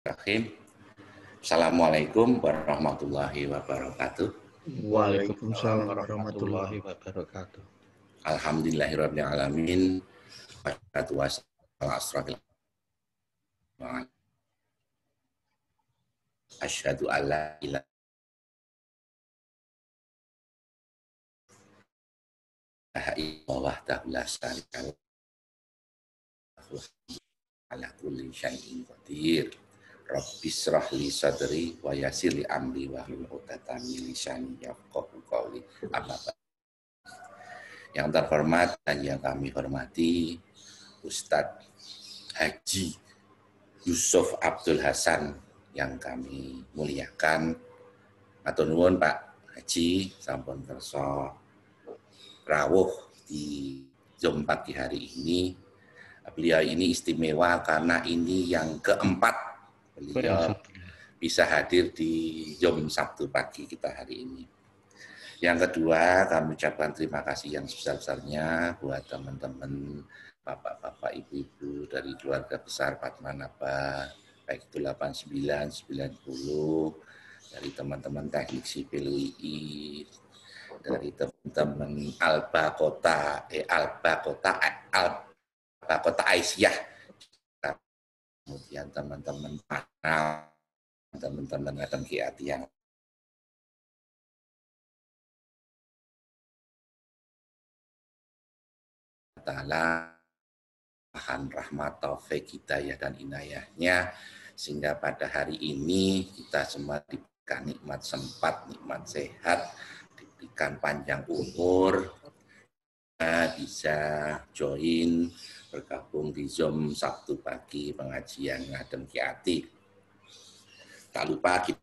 Bismillahirrahmanirrahim. Assalamualaikum warahmatullahi wabarakatuh. Waalaikumsalam warahmatullahi wabarakatuh. Alhamdulillahirabbil alamin. Wassalatu wassalamu ala asrofil anbiya'i. Asyhadu an la ilaha illallah wahdahu la syarika lahu ala kulli syai'in qadir. Rabbis shrah li sadri wa yassir li amri wahlul 'uqdatam min lisani yafqahu qawli. Amma ba'd. Yang terhormat dan yang kami hormati Ustadz Haji Yusuf Abdul Hasan yang kami muliakan. Matur nuwun Pak Haji sampun kersa rawuh di Zoom pagi hari ini. Beliau ini istimewa karena ini yang keempat beliau bisa hadir di Zoom Sabtu pagi kita hari ini. Yang kedua, kami ucapkan terima kasih yang sebesar-besarnya buat teman-teman, bapak-bapak, ibu-ibu dari keluarga besar Padmanaba, baik itu 89, 90, dari teman-teman teknik sipil UI, dari teman-teman Alba Kota Aisyah, kemudian teman-teman panel, teman-teman Adam Kiati yang Ta'ala rahmat taufik hidayah dan inayahnya sehingga pada hari ini kita semua diberikan nikmat sempat, nikmat sehat, diberikan panjang umur, bisa join bergabung di Zoom Sabtu pagi pengajian Ngadem Kiati. Tak lupa kita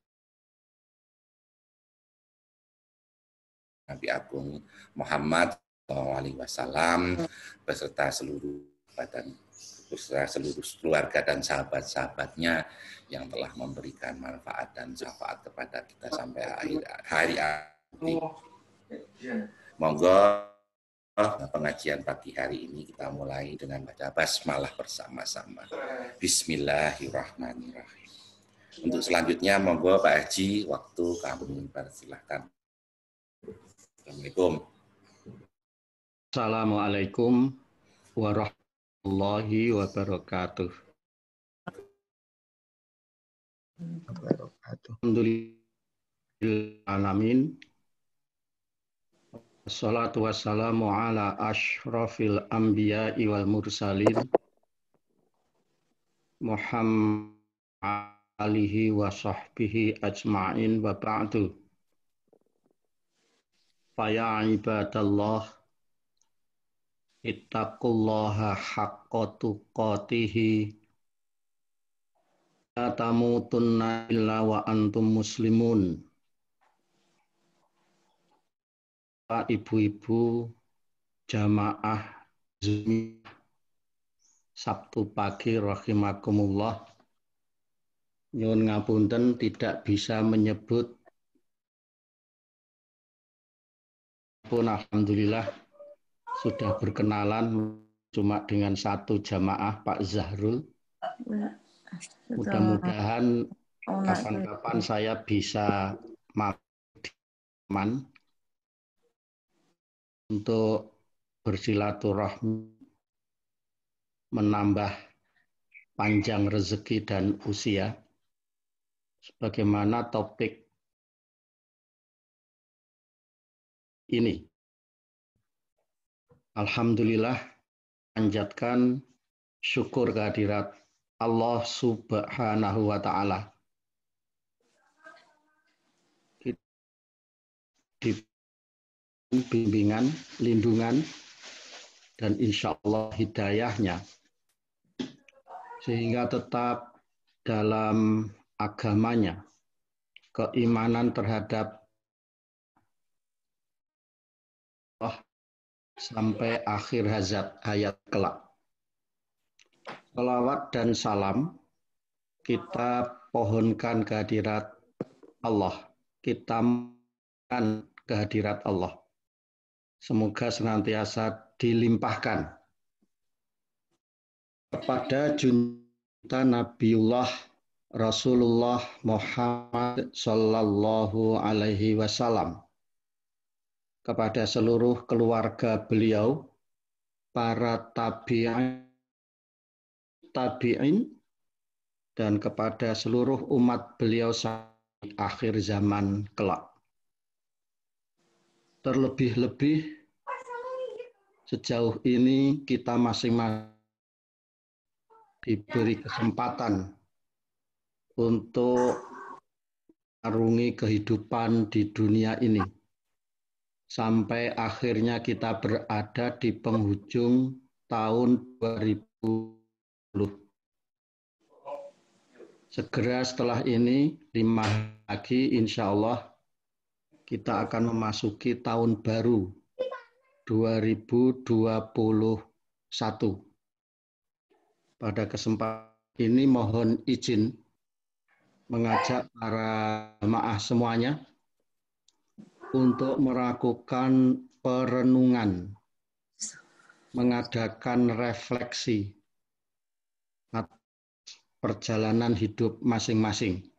Nabi Agung Muhammad SAW beserta seluruh keluarga dan sahabat-sahabatnya yang telah memberikan manfaat dan syafaat kepada kita sampai akhir hari ini. Monggo pengajian pagi hari ini kita mulai dengan baca basmalah bersama-sama. Bismillahirrahmanirrahim. Untuk selanjutnya monggo Pak Haji, waktu kami persilahkan. Assalamualaikum. Assalamualaikum warahmatullahi wabarakatuh. Alhamdulillahirrahmanirrahim. Wassalatu wassalamu ala ashrafil anbiya'i wal mursalin Muhammad alihi wa sahbihi ajma'in wa ba'du. Faya ibadallah ittaqullaha haqqa tuqatihi la tamutunna illa wa antum muslimun. Pak ibu-ibu jamaah Zoom Sabtu pagi rahimakumullah, nyuwun ngapunten tidak bisa menyebut pun alhamdulillah sudah berkenalan cuma dengan satu jamaah Pak Zahrul. Mudah-mudahan kapan-kapan saya bisa makan untuk bersilaturahmi, menambah panjang rezeki dan usia. Sebagaimana topik ini. Alhamdulillah, panjatkan syukur kehadirat Allah Subhanahu wa Ta'ala. Di bimbingan, lindungan, dan insya Allah hidayahnya, sehingga tetap dalam agamanya, keimanan terhadap Allah sampai akhir hayat kelak. Salawat dan salam kita pohonkan kehadirat Allah, kita mohon kehadirat Allah. Semoga senantiasa dilimpahkan kepada junjungan Nabiullah Rasulullah Muhammad Sallallahu Alaihi Wasallam, kepada seluruh keluarga beliau, para tabi'in, dan kepada seluruh umat beliau sampai akhir zaman kelak. Terlebih-lebih sejauh ini kita masing-masing diberi kesempatan untuk mengarungi kehidupan di dunia ini sampai akhirnya kita berada di penghujung tahun 2020. Segera setelah ini 5 hari lagi insya Allah kita akan memasuki tahun baru 2021. Pada kesempatan ini mohon izin mengajak para jemaah semuanya untuk melakukan perenungan, mengadakan refleksi atas perjalanan hidup masing-masing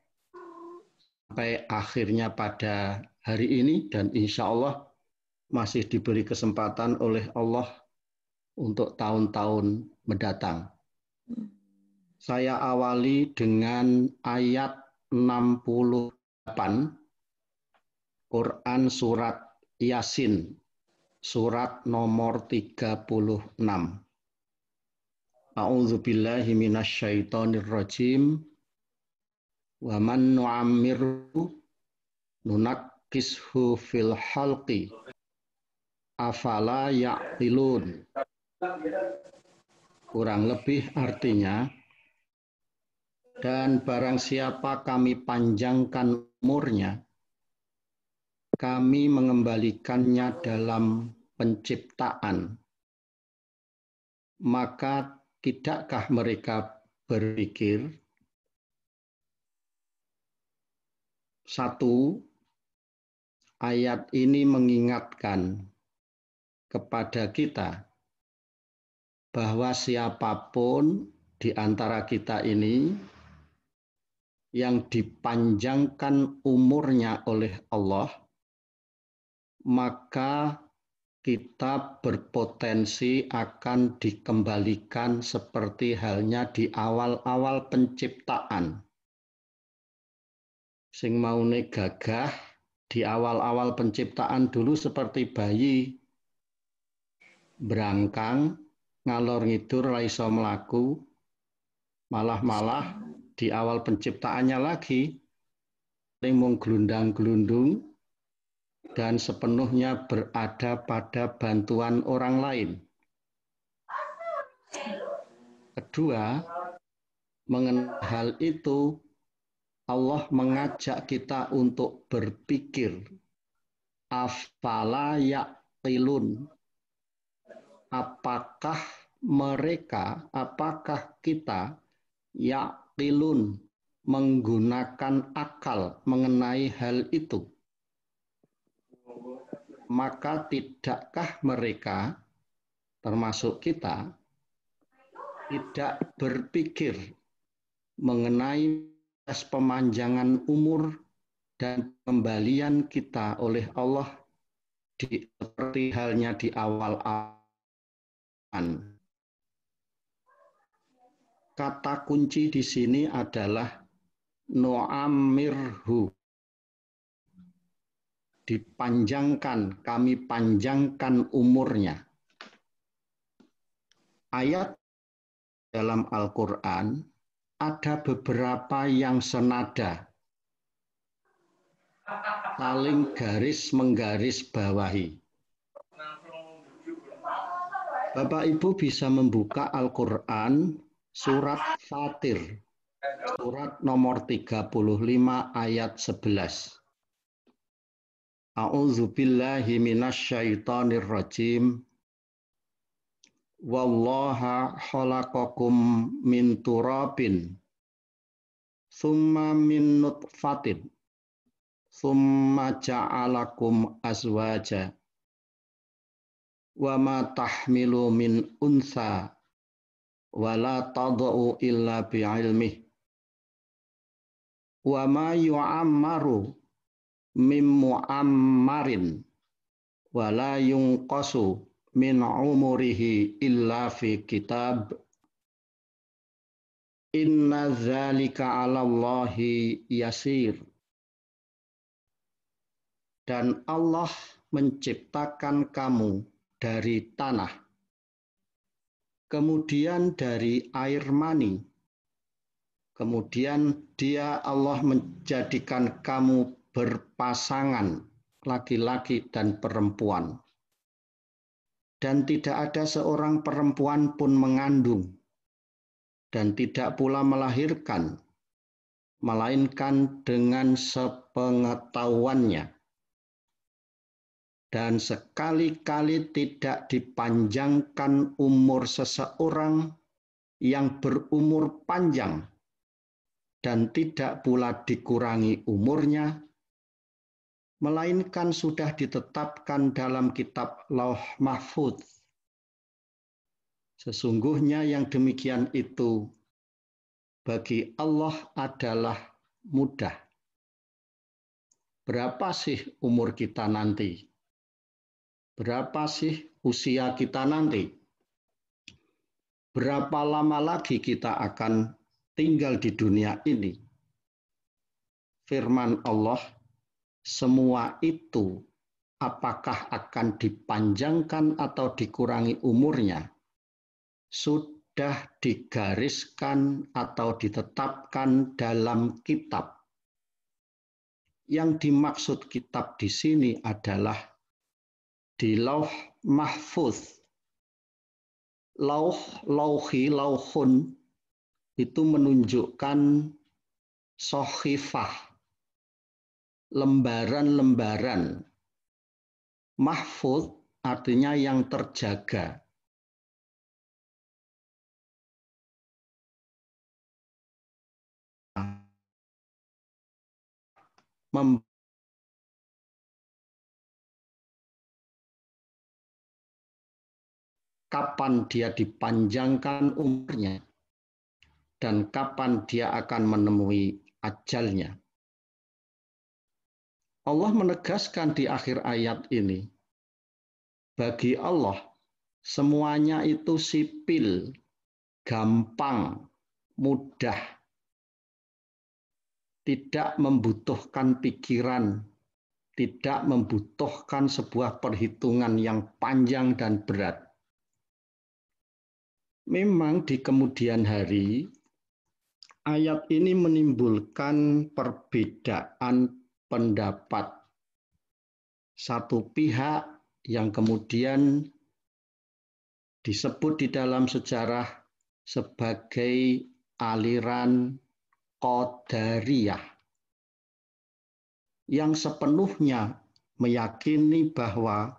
sampai akhirnya pada hari ini, dan insya Allah masih diberi kesempatan oleh Allah untuk tahun-tahun mendatang. Saya awali dengan ayat 68 Quran surat Yasin, surat nomor 36. A'udzubillahi minasyaitonirrajim. Wa man nu'ammirhu nunakkishu fil halqi afala ya'qilun. Kurang lebih artinya, dan barang siapa kami panjangkan umurnya, kami mengembalikannya dalam penciptaan, maka tidakkah mereka berpikir? Satu, ayat ini mengingatkan kepada kita bahwa siapapun di antara kita ini yang dipanjangkan umurnya oleh Allah, maka kita berpotensi akan dikembalikan seperti halnya di awal-awal penciptaan. Sing maune gagah di awal-awal penciptaan dulu seperti bayi, berangkang, ngalor ngidur ra iso mlaku, malah di awal penciptaannya lagi mung glundang-glundung dan sepenuhnya berada pada bantuan orang lain. Kedua, mengenai hal itu, Allah mengajak kita untuk berpikir, afala yaqilun, apakah kita yaqilun, menggunakan akal mengenai hal itu. Maka tidakkah mereka, termasuk kita, tidak berpikir mengenai pemanjangan umur dan pembalian kita oleh Allah seperti halnya di awal. Kata kunci di sini adalah nu'ammirhu, dipanjangkan, kami panjangkan umurnya. Ayat dalam Al-Quran ada beberapa yang senada, saling garis menggaris bawahi. Bapak Ibu bisa membuka Al-Quran surat Fatir, surat nomor 35 ayat 11. A'udzubillahi minasyaitonirrajim. Wallaha khalaqakum min turabin summa min nutfatin summa ja'alakum azwaja wa ma tahmilu min unsa wa la tada'u illa bi'ilmih wa ma yu'ammaru mim mu'ammarin wa la yunqasu min umurihi illa fi kitab inna dzalika 'alallahi yasir. Dan Allah menciptakan kamu dari tanah, kemudian dari air mani, kemudian Dia Allah menjadikan kamu berpasangan laki-laki dan perempuan. Dan tidak ada seorang perempuan pun mengandung dan tidak pula melahirkan, melainkan dengan sepengetahuannya. Dan sekali-kali tidak dipanjangkan umur seseorang yang berumur panjang, dan tidak pula dikurangi umurnya, melainkan sudah ditetapkan dalam kitab Lauh Mahfudz. Sesungguhnya yang demikian itu bagi Allah adalah mudah. Berapa sih umur kita nanti? Berapa sih usia kita nanti? Berapa lama lagi kita akan tinggal di dunia ini? Firman Allah, semua itu apakah akan dipanjangkan atau dikurangi umurnya, sudah digariskan atau ditetapkan dalam kitab. Yang dimaksud kitab di sini adalah di Lauh Mahfudz. Lauhun itu menunjukkan sohifah, lembaran-lembaran. Mahfudz artinya yang terjaga. Kapan dia dipanjangkan umurnya dan kapan dia akan menemui ajalnya. Allah menegaskan di akhir ayat ini, bagi Allah semuanya itu sipil, gampang, mudah, tidak membutuhkan pikiran, tidak membutuhkan sebuah perhitungan yang panjang dan berat. Memang di kemudian hari, ayat ini menimbulkan perbedaan pendapat. Satu pihak yang kemudian disebut di dalam sejarah sebagai aliran Qadariyah, yang sepenuhnya meyakini bahwa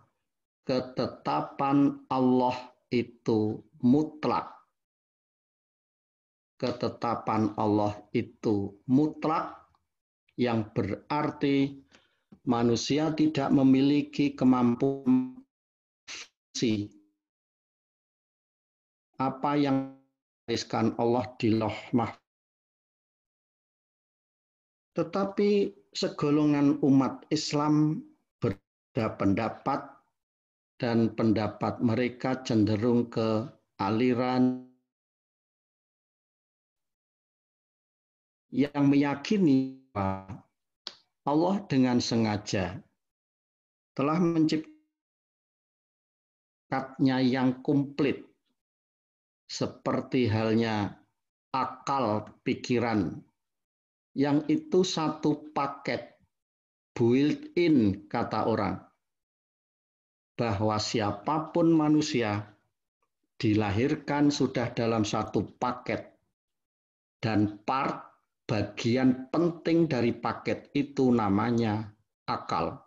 ketetapan Allah itu mutlak. Ketetapan Allah itu mutlak, yang berarti manusia tidak memiliki kemampuan apa yang dituliskan Allah di Lauh Mahfudz. Tetapi segolongan umat Islam berbeda pendapat, dan pendapat mereka cenderung ke aliran yang meyakini bahwa Allah dengan sengaja telah menciptakannya yang komplit, seperti halnya akal pikiran, yang itu satu paket, built-in kata orang, bahwa siapapun manusia dilahirkan sudah dalam satu paket, dan bagian penting dari paket itu namanya akal.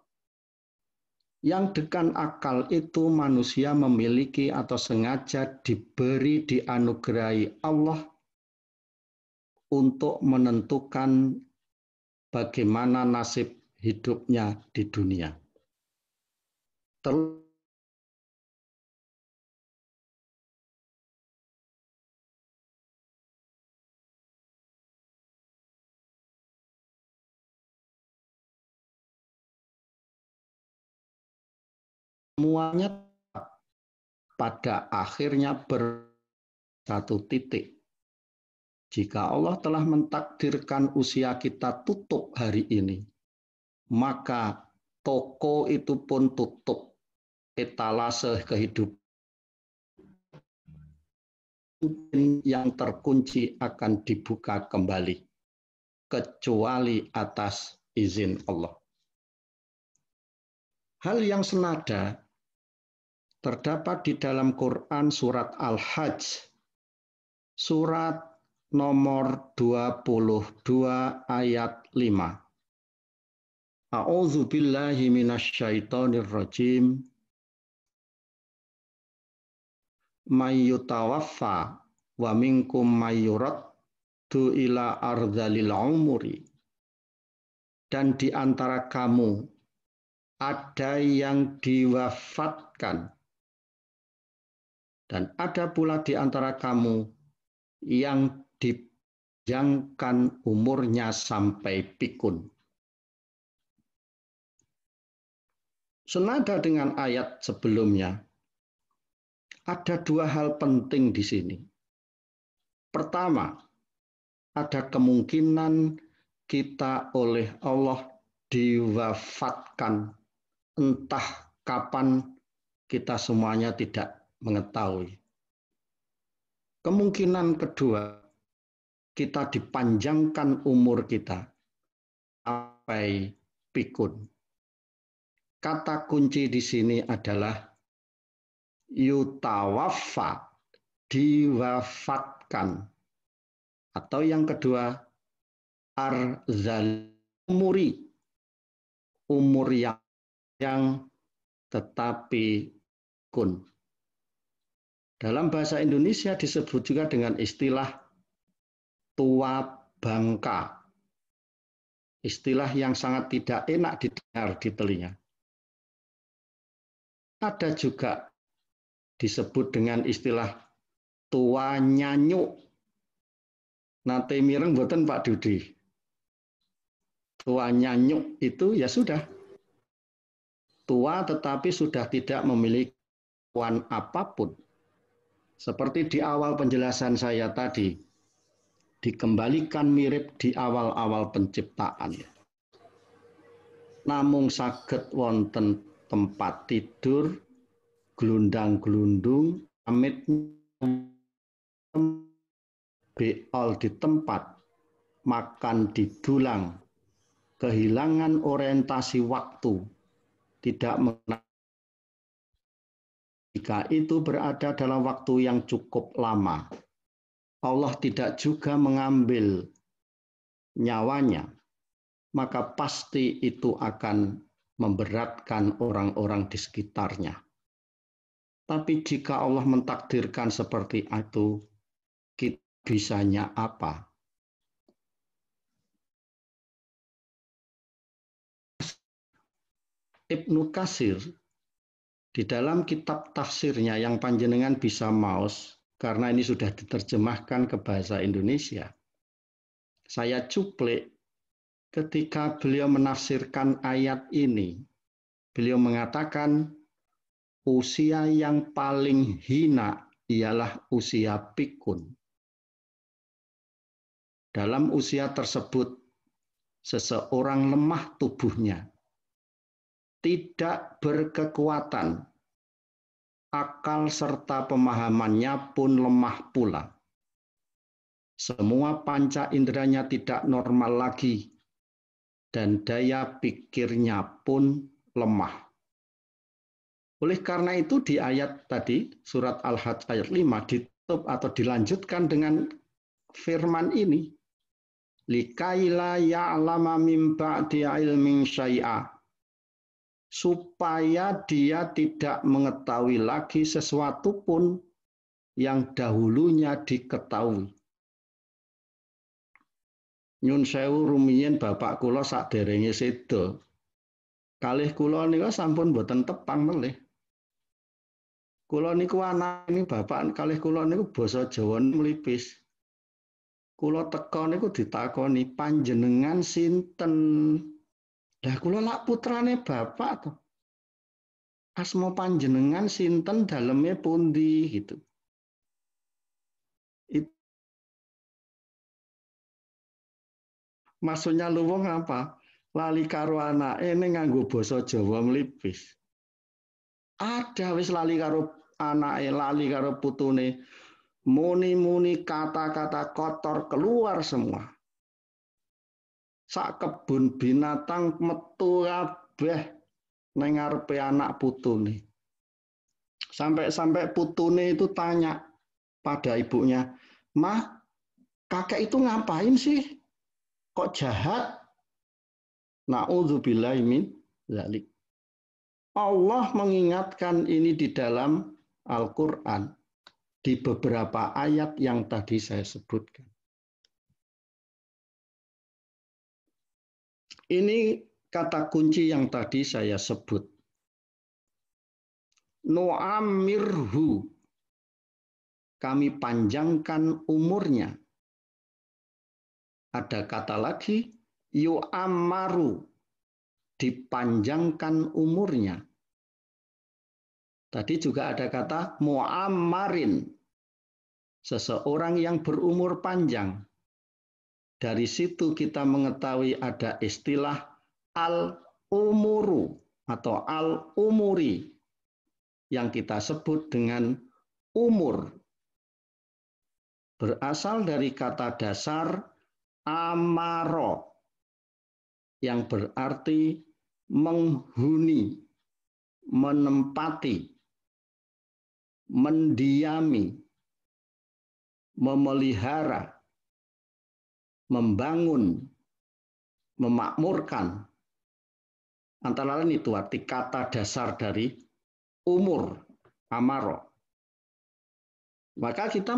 Yang dengan akal itu manusia memiliki atau sengaja diberi, dianugerahi Allah untuk menentukan bagaimana nasib hidupnya di dunia. semuanya pada akhirnya bersatu titik. Jika Allah telah mentakdirkan usia kita tutup hari ini, maka toko itu pun tutup. Etalase kehidupan yang terkunci akan dibuka kembali, kecuali atas izin Allah. Hal yang senada terdapat di dalam Quran surat Al-Hajj, surat nomor 22 ayat 5. A'udzu billahi minasyaitonir rajim. May yutawaffa wa minkum may yuraddu ila ardhalil umuri. Dan di antara kamu ada yang diwafatkan, dan ada pula di antara kamu yang dipanjangkan umurnya sampai pikun. Senada dengan ayat sebelumnya, ada dua hal penting di sini. Pertama, ada kemungkinan kita oleh Allah diwafatkan, entah kapan kita semuanya tidak mengetahui. Kemungkinan kedua, kita dipanjangkan umur kita sampai pikun. Kata kunci di sini adalah yutawaffa, diwafatkan. Atau yang kedua, arzal umuri, umur yang tetapi kun. Dalam bahasa Indonesia disebut juga dengan istilah tua bangka. Istilah yang sangat tidak enak didengar di telinga. Ada juga disebut dengan istilah tua nyanyuk. Nate mireng boten Pak Dudi. Tua nyanyuk itu ya sudah. Tua tetapi sudah tidak memiliki kemampuan apapun. Seperti di awal penjelasan saya tadi, dikembalikan mirip di awal-awal penciptaan. Namung saged wonten tempat tidur, glundang-glundung, amit beol di tempat, makan di dulang, kehilangan orientasi waktu, tidak mengenal. Jika itu berada dalam waktu yang cukup lama, Allah tidak juga mengambil nyawanya, maka pasti itu akan memberatkan orang-orang di sekitarnya. Tapi jika Allah mentakdirkan seperti itu, kita bisanya apa? Ibnu Katsir di dalam kitab tafsirnya yang panjenengan bisa maos, karena ini sudah diterjemahkan ke bahasa Indonesia. Saya cuplik ketika beliau menafsirkan ayat ini. Beliau mengatakan usia yang paling hina ialah usia pikun. Dalam usia tersebut, seseorang lemah tubuhnya, tidak berkekuatan, akal serta pemahamannya pun lemah pula. Semua panca inderanya tidak normal lagi, dan daya pikirnya pun lemah. Oleh karena itu di ayat tadi, surat Al-Hajj ayat 5, ditutup atau dilanjutkan dengan firman ini, likaila ya'lama min ba'di ilmin syai'a, supaya dia tidak mengetahui lagi sesuatu pun yang dahulunya diketahui. Nyun sewu rumiyin bapak kula saderenge sedo. Kalih kula nika sampun boten tepang melih. Kula niku anak ini bapak kalih kula niku basa Jawa mlipis. Kula teka niku ditakoni panjenengan sinten? Lah kula lak putrane bapak to. asma panjenengan sinten daleme pundi gitu. Maksudnya luwung apa? Lali karo anake ning nganggo basa Jawa mlipis. Ada wis lali karo anake, lali karo putune. Muni-muni kata-kata kotor keluar semua. Sak kebun binatang metu kabeh ning ngarepe anak putune. Sampai-sampai putune itu tanya pada ibunya, "Mah, kakek itu ngapain sih? Kok jahat?" Na'udzubillahi min dzalik. Allah mengingatkan ini di dalam Al-Quran, di beberapa ayat yang tadi saya sebutkan. Ini kata kunci yang tadi saya sebut. Nu'amirhu, kami panjangkan umurnya. Ada kata lagi, yu'ammaru, dipanjangkan umurnya. Tadi juga ada kata mu'ammarin, seseorang yang berumur panjang. Dari situ kita mengetahui ada istilah al-umuru atau al-umuri yang kita sebut dengan umur. Berasal dari kata dasar amaro yang berarti menghuni, menempati, mendiami, memelihara, membangun, memakmurkan. Antara lain itu arti kata dasar dari umur, amaro. Maka kita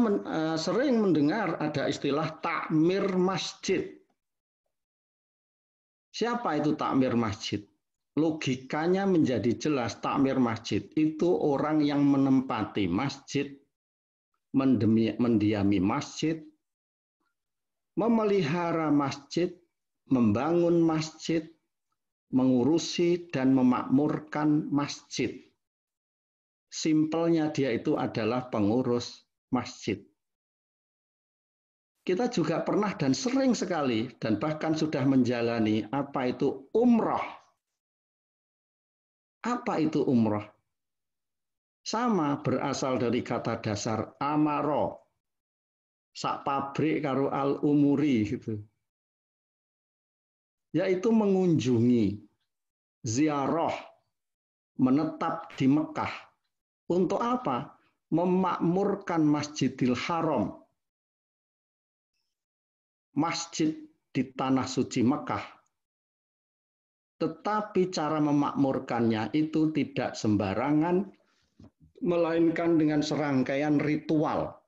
sering mendengar ada istilah takmir masjid. Siapa itu takmir masjid? Logikanya menjadi jelas, takmir masjid itu orang yang menempati masjid, mendiami masjid, memelihara masjid, membangun masjid, mengurusi dan memakmurkan masjid. Simpelnya dia itu adalah pengurus masjid. Kita juga pernah dan sering sekali dan bahkan sudah menjalani apa itu umrah. Apa itu umrah? Sama, berasal dari kata dasar amaro. Sak pabrik karo al-umuri gitu. Yaitu mengunjungi, ziarah, menetap di Mekah. Untuk apa? Memakmurkan Masjidil Haram. Masjid di tanah suci Mekah. Tetapi cara memakmurkannya itu tidak sembarangan, melainkan dengan serangkaian ritual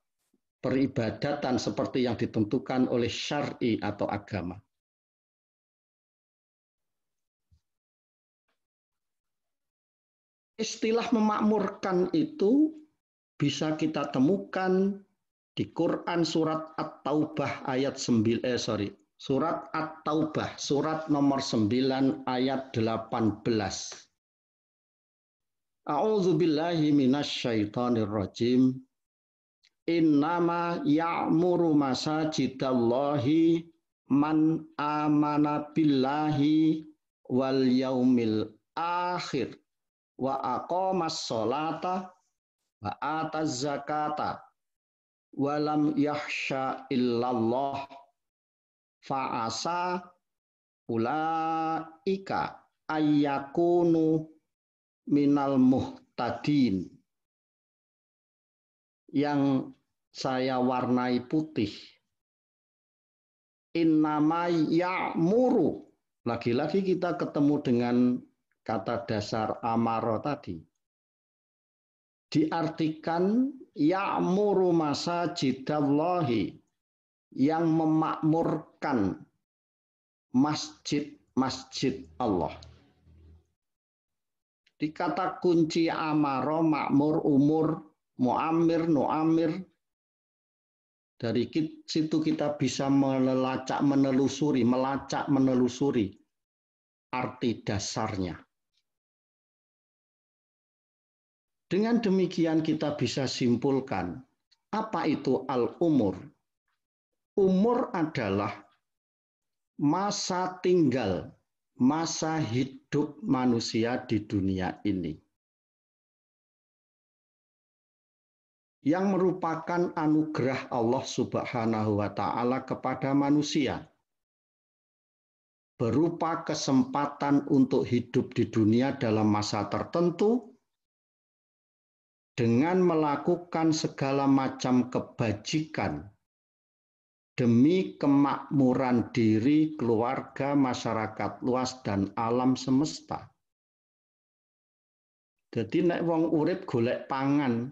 peribadatan seperti yang ditentukan oleh syar'i atau agama. Istilah memakmurkan itu bisa kita temukan di Quran surat At-Taubah ayat 9 surat At-Taubah surat nomor 9 ayat 18. A'udzubillahi minasyaitonir rajim. Innama ya'muru masajidallahi man amana billahi wal yaumil akhir wa aqamas sholata wa ataz zakata wa lam yakhsha illallah fa'asa ulaika ayyakunu minal muhtadin. Yang saya warnai putih. Innama ya'muru. Lagi-lagi kita ketemu dengan kata dasar amaro tadi. Diartikan ya'muru masajidallahi, yang memakmurkan masjid-masjid Allah. Di kata kunci amaro, makmur, umur, mu'amir, nu'amir. Dari situ kita bisa melacak, menelusuri arti dasarnya. Dengan demikian kita bisa simpulkan, apa itu al-umur? Umur adalah masa tinggal, masa hidup manusia di dunia ini, yang merupakan anugerah Allah Subhanahu wa Ta'ala kepada manusia, berupa kesempatan untuk hidup di dunia dalam masa tertentu dengan melakukan segala macam kebajikan demi kemakmuran diri, keluarga, masyarakat luas, dan alam semesta. Jadi nek wong urip golek pangan,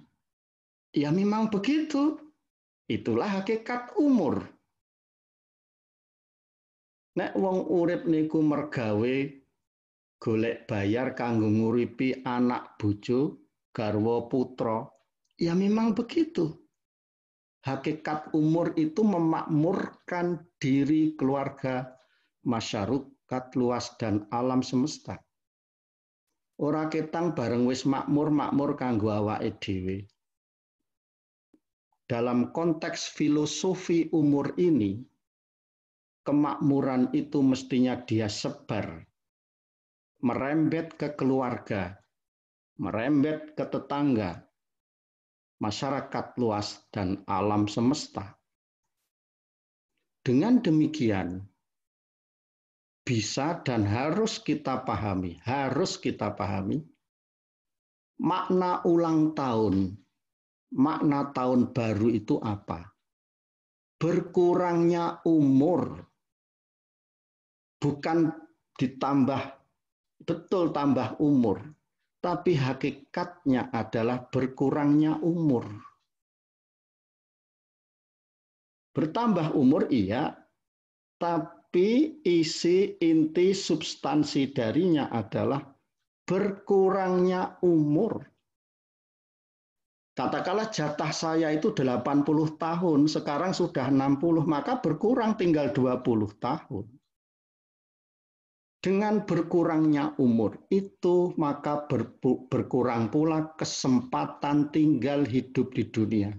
ya memang begitu. Itulah hakikat umur. Nek wong urip niku mergawe golek bayar kanggo nguripi anak bojo, garwa putra, ya memang begitu. Hakikat umur itu memakmurkan diri, keluarga, masyarakat luas, dan alam semesta. Ora ketang bareng wis makmur kanggo awake dhewe. Dalam konteks filosofi umur ini, kemakmuran itu mestinya dia sebar, merembet ke keluarga, merembet ke tetangga, masyarakat luas, dan alam semesta. Dengan demikian, bisa dan harus kita pahami, makna ulang tahun, makna tahun baru itu apa? Berkurangnya umur, bukan ditambah, betul tambah umur, tapi hakikatnya adalah berkurangnya umur. Bertambah umur iya, tapi isi inti substansi darinya adalah berkurangnya umur. Katakanlah jatah saya itu 80 tahun, sekarang sudah 60, maka berkurang tinggal 20 tahun. Dengan berkurangnya umur itu, maka berkurang pula kesempatan tinggal hidup di dunia.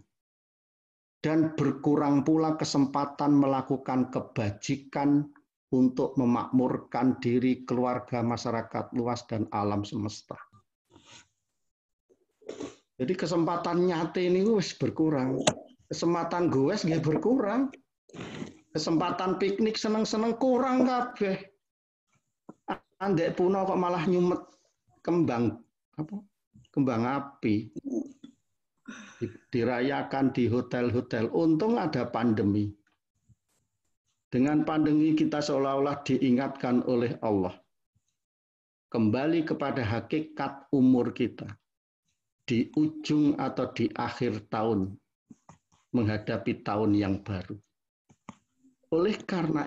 Dan berkurang pula kesempatan melakukan kebajikan untuk memakmurkan diri, keluarga, masyarakat luas, dan alam semesta. Jadi kesempatan nyate ini wis berkurang. Kesempatan goes nggih berkurang. Kesempatan piknik seneng-seneng kurang kabeh. Andek puno kok malah nyumet kembang api. Dirayakan di hotel-hotel. Untung ada pandemi. Dengan pandemi kita seolah-olah diingatkan oleh Allah. Kembali kepada hakikat umur kita. Di ujung atau di akhir tahun. Menghadapi tahun yang baru. Oleh karena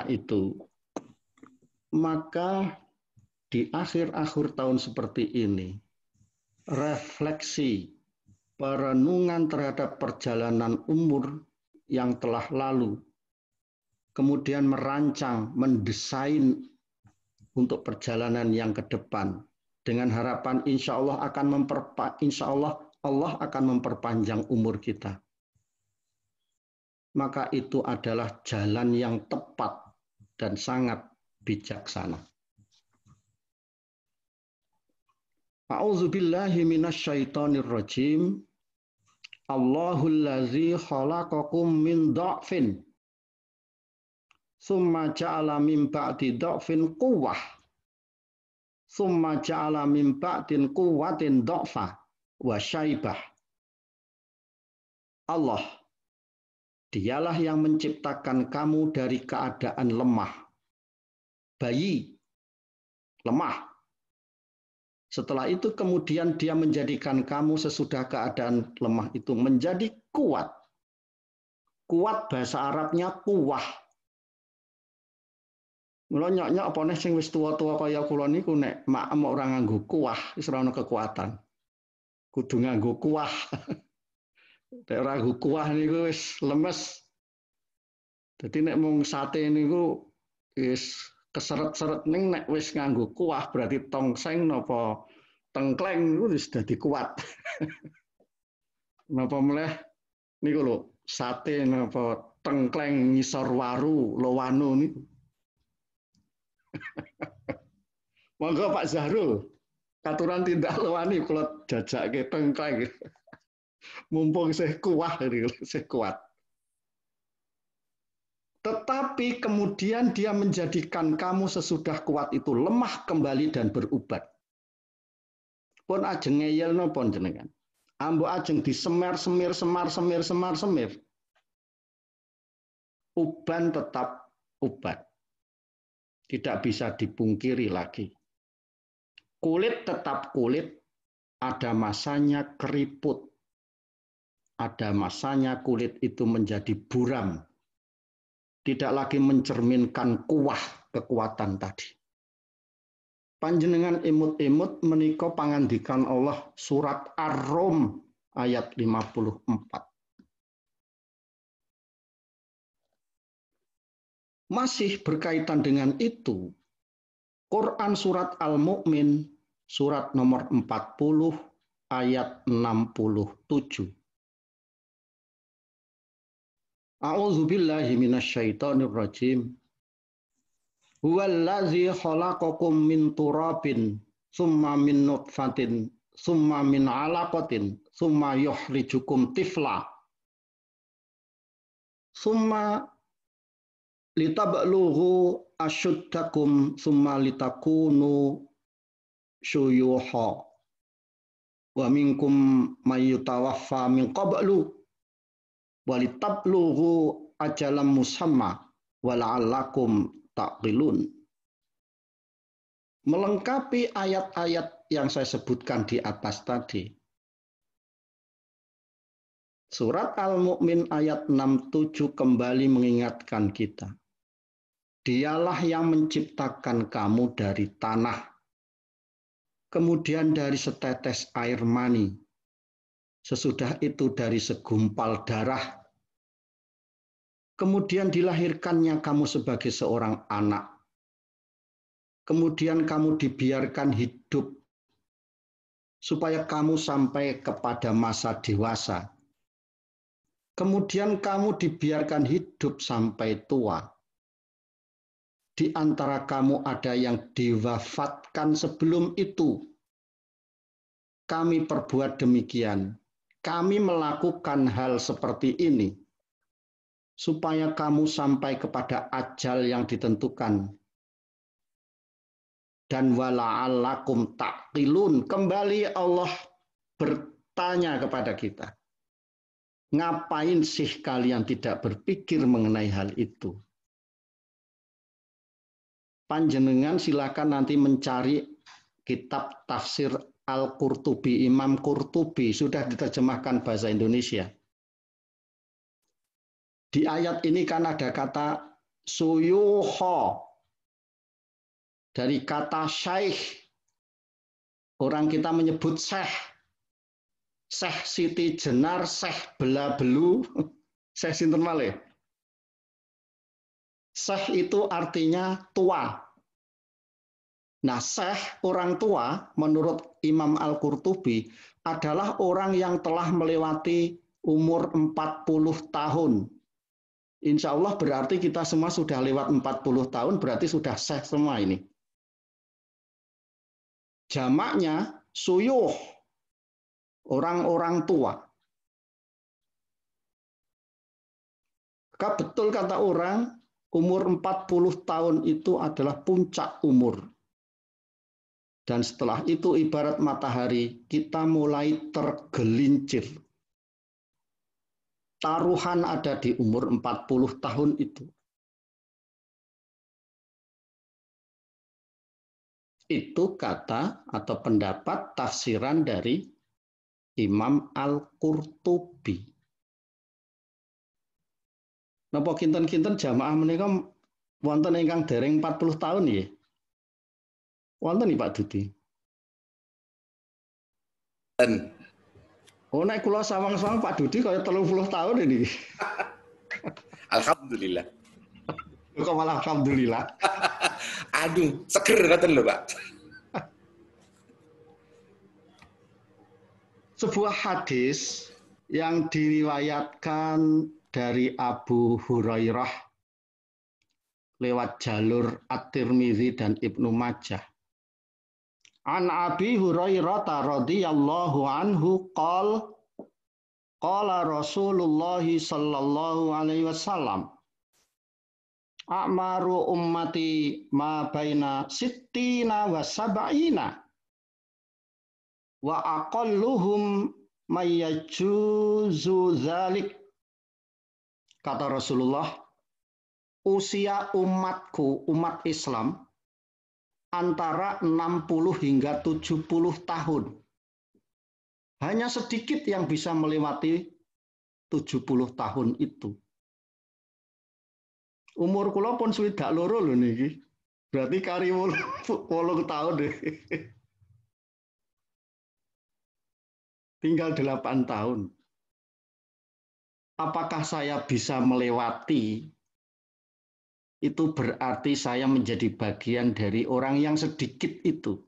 itu, maka di akhir-akhir tahun seperti ini, refleksi, perenungan terhadap perjalanan umur yang telah lalu, kemudian merancang, mendesain untuk perjalanan yang ke depan, dengan harapan insya Allah Allah akan memperpanjang umur kita. Maka itu adalah jalan yang tepat dan sangat bijaksana. A'udzubillahi minasyaitonirrajim. Allahul ladzi khalaqakum min dha'fin tsumma ja'ala min ba'di dha'fin quwwah tsumma ja'ala min ba'din quwwatin dha'fa wa syaibah. Allah, Dialah yang menciptakan kamu dari keadaan lemah, bayi, lemah. Setelah itu kemudian Dia menjadikan kamu sesudah keadaan lemah itu menjadi kuat. Kuat bahasa Arabnya kuwah. Mula nyok-nyok apa nih sing wis tua-tua kaya kula niku nek maem ora nganggo kuwah, wis ora ana kekuatan. Kudu nganggo kuwah. Nek ora nganggo kuwah niku wis lemes. Dadi nek mung sate niku wis keseret-seret ning nek wis nganggo kuah berarti tongseng napa tengkleng wis dadi kuat. Napa meneh niku lho, sate napa tengkleng ngisor waru lowanu niku. Monggo Pak Zahrul, katuran tindak lowani kula jajake tengkleng. Mumpung isih kuat niku, isih kuat. Tetapi kemudian dia menjadikan kamu sesudah kuat itu lemah kembali dan berubat. Pun ajeng ngeyel napa jenengan? Ambo ajeng disemer-semir, semar-semir. Uban tetap ubat. Tidak bisa dipungkiri lagi. Kulit tetap kulit, ada masanya keriput. Ada masanya kulit itu menjadi buram. Tidak lagi mencerminkan kuah kekuatan tadi. Panjenengan imut-imut menika pangandikan Allah surat Ar-Rum ayat 54. Masih berkaitan dengan itu, Quran surat Al-Mu'min surat nomor 40 ayat 67. A'udzubillahi minasyaitonirrajim. Huwallazi khalaqakum min turabin summa min nutfatin summa min 'alaqatin summa yukhrijukum tifla summa litablughu asyuddakum summa litakunu syuyuha wa minkum may yutawaffa min qablu wa litablughu ajalan musamma wa la'allakum taqilun. Melengkapi ayat-ayat yang saya sebutkan di atas tadi. Surat Al-Mu'min ayat 67 kembali mengingatkan kita. Dialah yang menciptakan kamu dari tanah, kemudian dari setetes air mani, sesudah itu dari segumpal darah, kemudian dilahirkannya kamu sebagai seorang anak. Kemudian kamu dibiarkan hidup supaya kamu sampai kepada masa dewasa. Kemudian kamu dibiarkan hidup sampai tua. Di antara kamu ada yang diwafatkan sebelum itu. Kami perbuat demikian. Kami melakukan hal seperti ini supaya kamu sampai kepada ajal yang ditentukan. Dan wala'allakum taqilun. Kembali Allah bertanya kepada kita. Ngapain sih kalian tidak berpikir mengenai hal itu? Panjenengan silakan nanti mencari kitab tafsir Al-Qurtubi, Imam Qurtubi, sudah diterjemahkan bahasa Indonesia. Di ayat ini kan ada kata suyuho. Dari kata syaikh. Orang kita menyebut syekh. Syekh Siti Jenar, Syekh Belabelu, Syekh sinten malih. Syekh itu artinya tua. Nah, syekh orang tua menurut Imam Al-Qurtubi adalah orang yang telah melewati umur 40 tahun. Insya Allah berarti kita semua sudah lewat 40 tahun, berarti sudah syekh semua ini. Jamaknya suyuh, orang-orang tua. Betul kata orang, umur 40 tahun itu adalah puncak umur. Dan setelah itu ibarat matahari, kita mulai tergelincir. Taruhan ada di umur 40 tahun itu. Itu kata atau pendapat tafsiran dari Imam Al-Qurtubi. Napa kinten-kinten jamaah menika wonten ingkang dereng 40 tahun nggih? Wonten nih Pak Dudi. Oh nek kula sawang-sawang Pak Dudi kaya 30 tahun ini. Alhamdulillah. Kok malah alhamdulillah. Aduh, seger ngoten lho, Pak. Sebuah hadis yang diriwayatkan dari Abu Hurairah lewat jalur At-Tirmidzi dan Ibnu Majah. An Abi Hurairah radhiyallahu anhu qala Rasulullah sallallahu alaihi wasallam a'maru ummati ma baina sittina wa sab'ina wa aqalluhum mayyajuzu dzalik. Kata Rasulullah, usia umatku, umat Islam, antara 60 hingga 70 tahun. Hanya sedikit yang bisa melewati 70 tahun itu. Umur kula pun swidak loro lho niki. Berarti kari 8 tahun deh. Tinggal 8 tahun. Apakah saya bisa melewati? Itu berarti saya menjadi bagian dari orang yang sedikit itu.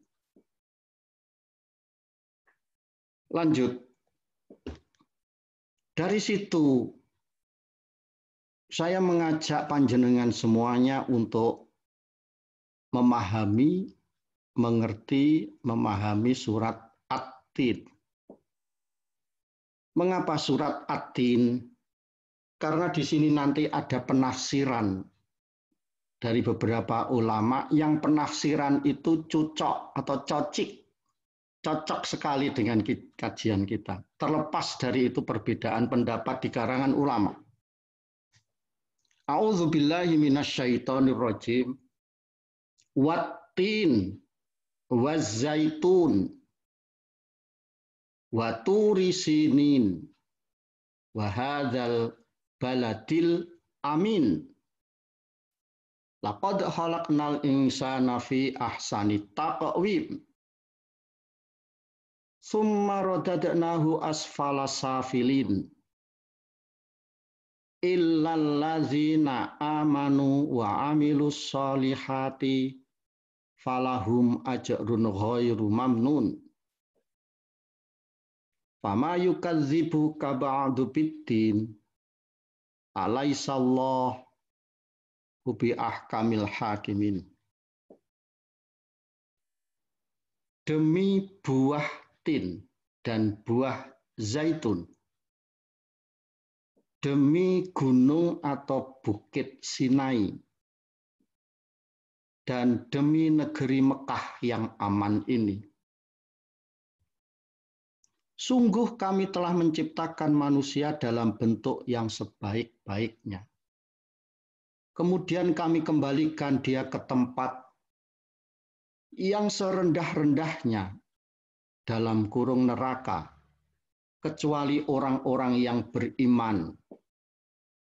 Lanjut. Dari situ saya mengajak panjenengan semuanya untuk memahami, mengerti, memahami surat At-Tin. Mengapa surat At-Tin? Karena di sini nanti ada penafsiran dari beberapa ulama yang penafsiran itu cocok atau cocok sekali dengan kajian kita. Terlepas dari itu perbedaan pendapat di karangan ulama. A'udzubillahi minasyaitonirrajim. Wat-tin waz-zaitun wa turi sinin wa hadzal baladil amin. Laqad khalaqnal insana fi ahsani taqwim. Summa radadnahu asfala safilin. Illal ladzina amanu wa amilus solihati falahum ajrun ghairu mamnun. Fama yukadzibuka ba'du biddin alaisallahu bi ahkamil hakimin. Demi buah tin dan buah zaitun, demi gunung atau bukit Sinai, dan demi negeri Mekah yang aman ini. Sungguh kami telah menciptakan manusia dalam bentuk yang sebaik-baiknya. Kemudian kami kembalikan dia ke tempat yang serendah-rendahnya dalam kurung neraka, kecuali orang-orang yang beriman,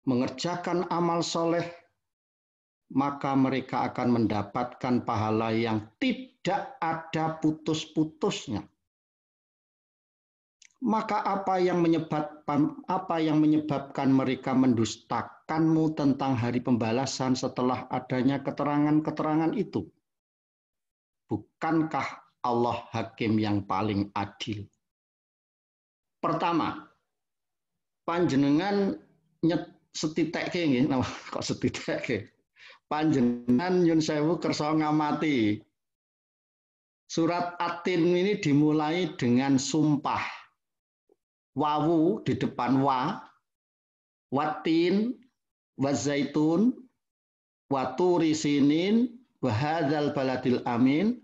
mengerjakan amal soleh, maka mereka akan mendapatkan pahala yang tidak ada putus-putusnya. Maka apa yang menyebabkan mereka mendustakanmu tentang hari pembalasan setelah adanya keterangan-keterangan itu? Bukankah Allah hakim yang paling adil? Pertama, panjenengan setitekke nggih, kok setitekke? Panjenengan nyun sewu kersa ngamati. Surat At-Tin ini dimulai dengan sumpah. Wawu di depan wa, watin, wazaitun, waturi sinin, wahadzal baladil amin.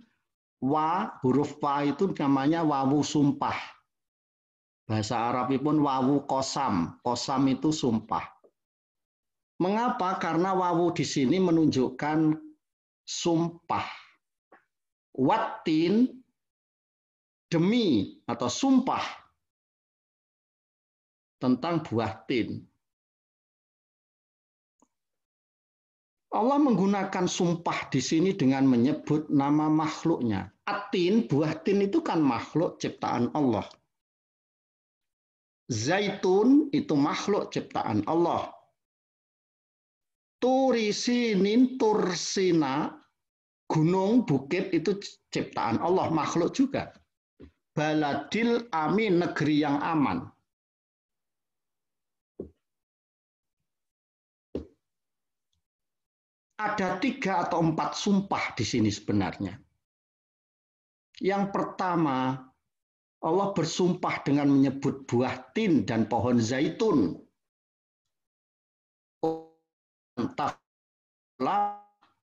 Wa, huruf fa itu namanya wawu sumpah. Bahasa Arab pun wawu kosam. Kosam itu sumpah. Mengapa? Karena wawu di sini menunjukkan sumpah. Watin, demi atau sumpah tentang buah tin. Allah menggunakan sumpah di sini dengan menyebut nama makhluknya. At-tin, buah tin itu kan makhluk ciptaan Allah. Zaitun itu makhluk ciptaan Allah. Turi sinin, tursina, gunung, bukit itu ciptaan Allah, makhluk juga. baladil amin, negeri yang aman. Ada 3 atau 4 sumpah di sini sebenarnya. Yang pertama, Allah bersumpah dengan menyebut buah tin dan pohon zaitun.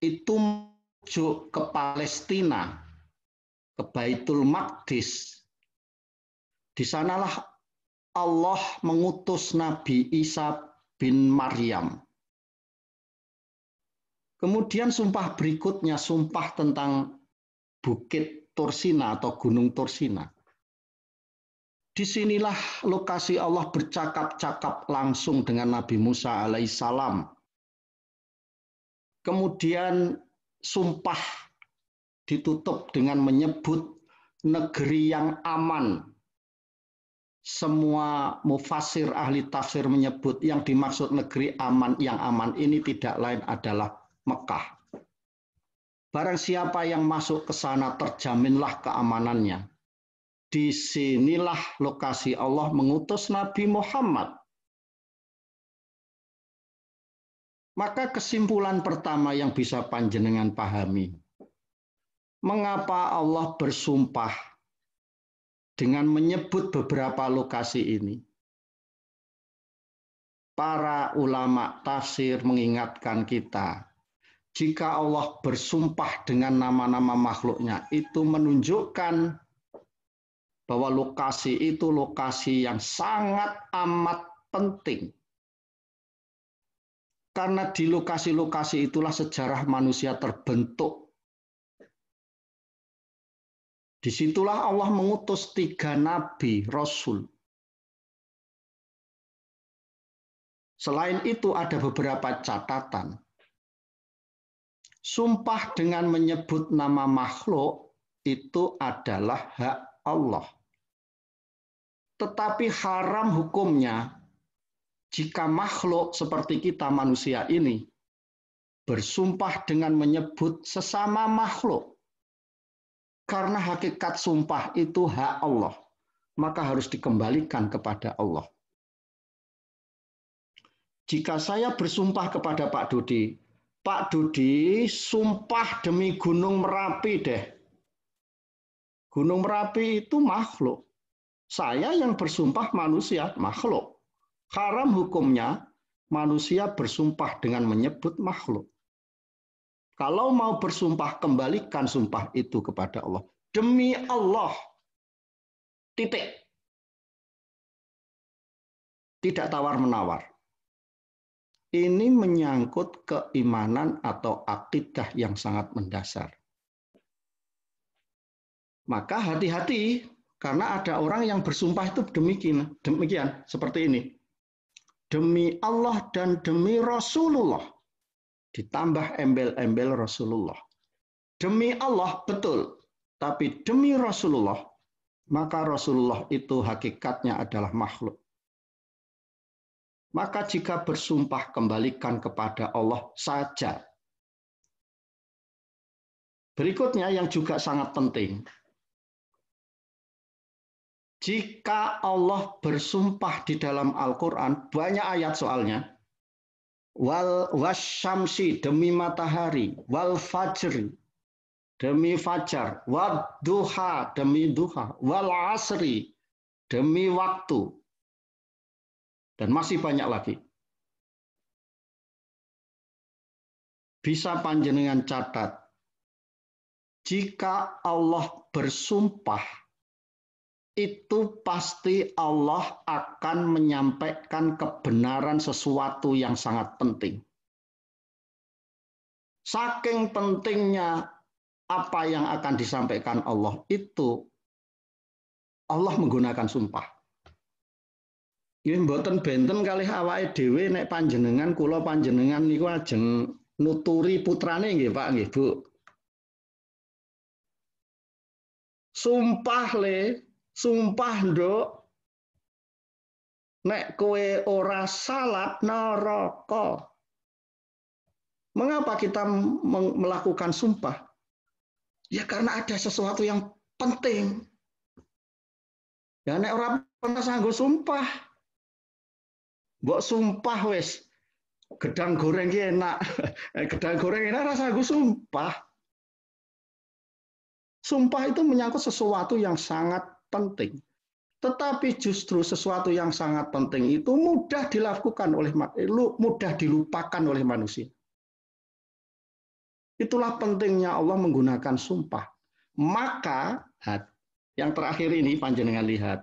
Itu menuju ke Palestina, ke Baitul Maqdis. Di sanalah Allah mengutus Nabi Isa bin Maryam. Kemudian sumpah berikutnya, sumpah tentang Bukit Tursina atau Gunung Tursina. Disinilah lokasi Allah bercakap-cakap langsung dengan Nabi Musa alaihissalam. Kemudian sumpah ditutup dengan menyebut negeri yang aman. Semua mufassir ahli tafsir menyebut yang dimaksud negeri aman, yang aman ini tidak lain adalah Mekah. Barang siapa yang masuk ke sana terjaminlah keamanannya. Disinilah lokasi Allah mengutus Nabi Muhammad. Maka kesimpulan pertama yang bisa panjenengan pahami, mengapa Allah bersumpah dengan menyebut beberapa lokasi ini? Para ulama tafsir mengingatkan kita, jika Allah bersumpah dengan nama-nama makhluknya, itu menunjukkan bahwa lokasi itu lokasi yang sangat amat penting. Karena di lokasi-lokasi itulah sejarah manusia terbentuk. Disitulah Allah mengutus 3 nabi, rasul. Selain itu ada beberapa catatan. Sumpah dengan menyebut nama makhluk itu adalah hak Allah. Tetapi haram hukumnya jika makhluk seperti kita manusia ini bersumpah dengan menyebut sesama makhluk. Karena hakikat sumpah itu hak Allah, maka harus dikembalikan kepada Allah. Jika saya bersumpah kepada Pak Dudi, sumpah demi Gunung Merapi deh. Gunung Merapi itu makhluk. Saya yang bersumpah manusia, makhluk. Haram hukumnya manusia bersumpah dengan menyebut makhluk. Kalau mau bersumpah, kembalikan sumpah itu kepada Allah. Demi Allah. Titik. Tidak tawar-menawar. Ini menyangkut keimanan atau akidah yang sangat mendasar. Maka hati-hati, karena ada orang yang bersumpah itu demikian seperti ini. Demi Allah dan demi Rasulullah. Ditambah embel-embel Rasulullah. Demi Allah betul, tapi demi Rasulullah, maka Rasulullah itu hakikatnya adalah makhluk. Maka jika bersumpah, kembalikan kepada Allah saja. Berikutnya yang juga sangat penting. Jika Allah bersumpah di dalam Al-Quran, banyak ayat soalnya. Wal wasyamsi, demi matahari. Wal fajri, demi fajar. Wal duha, demi duha. Wal asri, demi waktu. Dan masih banyak lagi. Bisa panjenengan catat. Jika Allah bersumpah, itu pasti Allah akan menyampaikan kebenaran sesuatu yang sangat penting. Saking pentingnya apa yang akan disampaikan Allah itu, Allah menggunakan sumpah. Ini mboten benten kalih awake dhewe nek panjenengan kula panjenengan niku ajeng nuturi putrane nggih Pak nggih Bu. Sumpah sumpah nduk, nek kowe ora salat neraka. Mengapa kita melakukan sumpah? Ya karena ada sesuatu yang penting. Ya nek ora pernah sanggo sumpah. Mbok sumpah wis gedang goreng ki enak. Gedang goreng enak rasa gue sumpah. Sumpah itu menyangkut sesuatu yang sangat penting. Tetapi justru sesuatu yang sangat penting itu mudah dilakukan mudah dilupakan oleh manusia. Itulah pentingnya Allah menggunakan sumpah. Maka yang terakhir ini panjenengan lihat.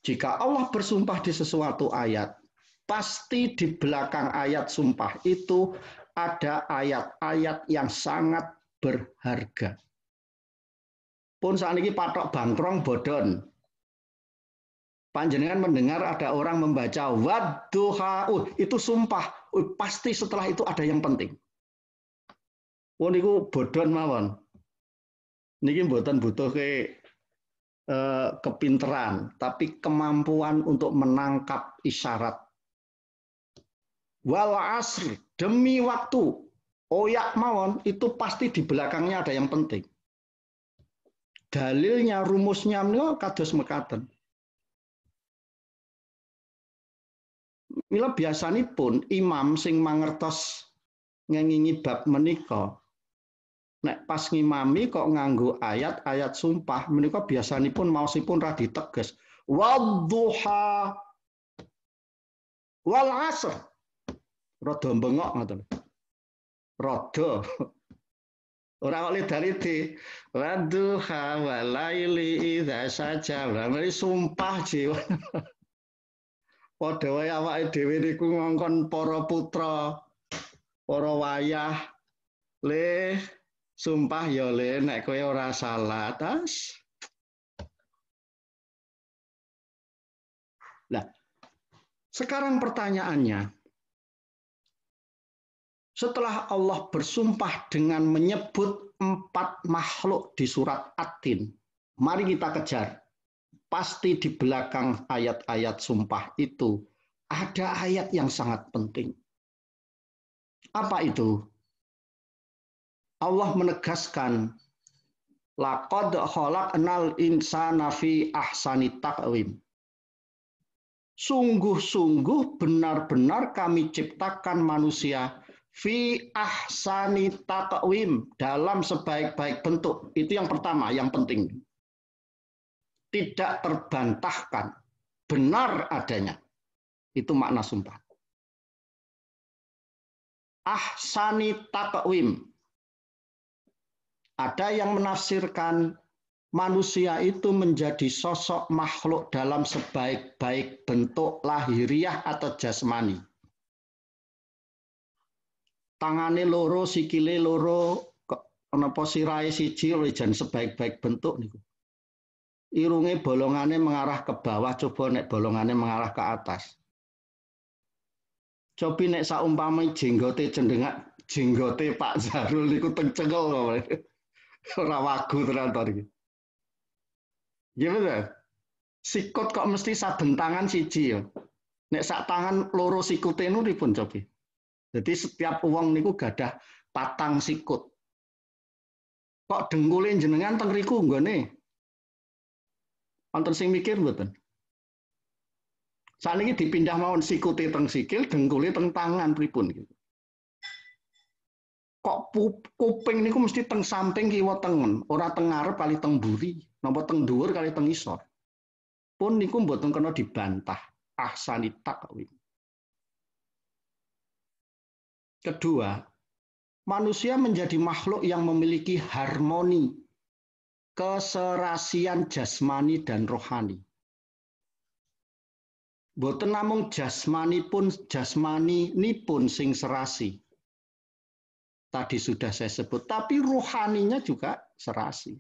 Jika Allah bersumpah di sesuatu ayat, pasti di belakang ayat sumpah itu ada ayat-ayat yang sangat berharga. Pun saat ini patok bangkrong bodon. Panjenengan mendengar ada orang membaca wadduha, itu sumpah, pasti setelah itu ada yang penting. Pun itu bodon mawon. Niki mboten butuh kepinteran, tapi kemampuan untuk menangkap isyarat. Wal asr, demi waktu, oyak mawon, itu pasti di belakangnya ada yang penting. Dalilnya, rumusnya kados mekaten. Mila biasanipun imam sing mangertos ngengingi bab menika, nek pas ngimami kok nganggo ayat-ayat sumpah, menika biasanipun maosipun radi teges. Wadduha wal asr. Rada bengok ngoten. Rada. Ora oleh dalite. Wadduha walaili idza saja. Mari sumpah jiwa. Padha wae awake dhewe niku ngongkon para putra, para wayah. Le sumpah ya le nek kowe ora salah tas. Nah, sekarang pertanyaannya, setelah Allah bersumpah dengan menyebut 4 makhluk di surat At-Tin, mari kita kejar. Pasti di belakang ayat-ayat sumpah itu ada ayat yang sangat penting. Apa itu? Allah menegaskan, laqad khalaqnal insana fi ahsani taqwim. Sungguh-sungguh benar-benar kami ciptakan manusia fi ahsani taqwim, dalam sebaik-baik bentuk. Itu yang pertama, yang penting. Tidak terbantahkan, benar adanya. Itu makna sumpah. Ahsani taqwim. Ada yang menafsirkan manusia itu menjadi sosok makhluk dalam sebaik-baik bentuk lahiriah atau jasmani. Tangane loro, sikile loro, napa sirahe siji jan sebaik-baik bentuk niku. Irunge bolongane mengarah ke bawah, coba nek bolongane mengarah ke atas. Cobi nek saumpama jenggote jenggote Pak Zarul niku tengcengel ora wagu tenan to iki. Gimana? Sikut kok mesti saben tangan siji ya. Nek sak tangan loro sikute niku pripun cobi. Jadi setiap wong niku gadah 4 sikut. Kok dengkule jenengan teng riku nggone? Wonten sing mikir mboten? Saniki dipindah mawon sikute teng sikil, dengkule teng tangan pripun gitu. Kok kuping niku mesti teng samping kiwa tengen, ora teng ngarep kali teng mburi, napa teng dhuwur kali teng isor. Pun niku mboten kena dibantah. Ahsani taqwim. Kedua, manusia menjadi makhluk yang memiliki harmoni, keserasian jasmani dan rohani. Boten namung jasmani pun sing serasi. Tadi sudah saya sebut, tapi rohaninya juga serasi.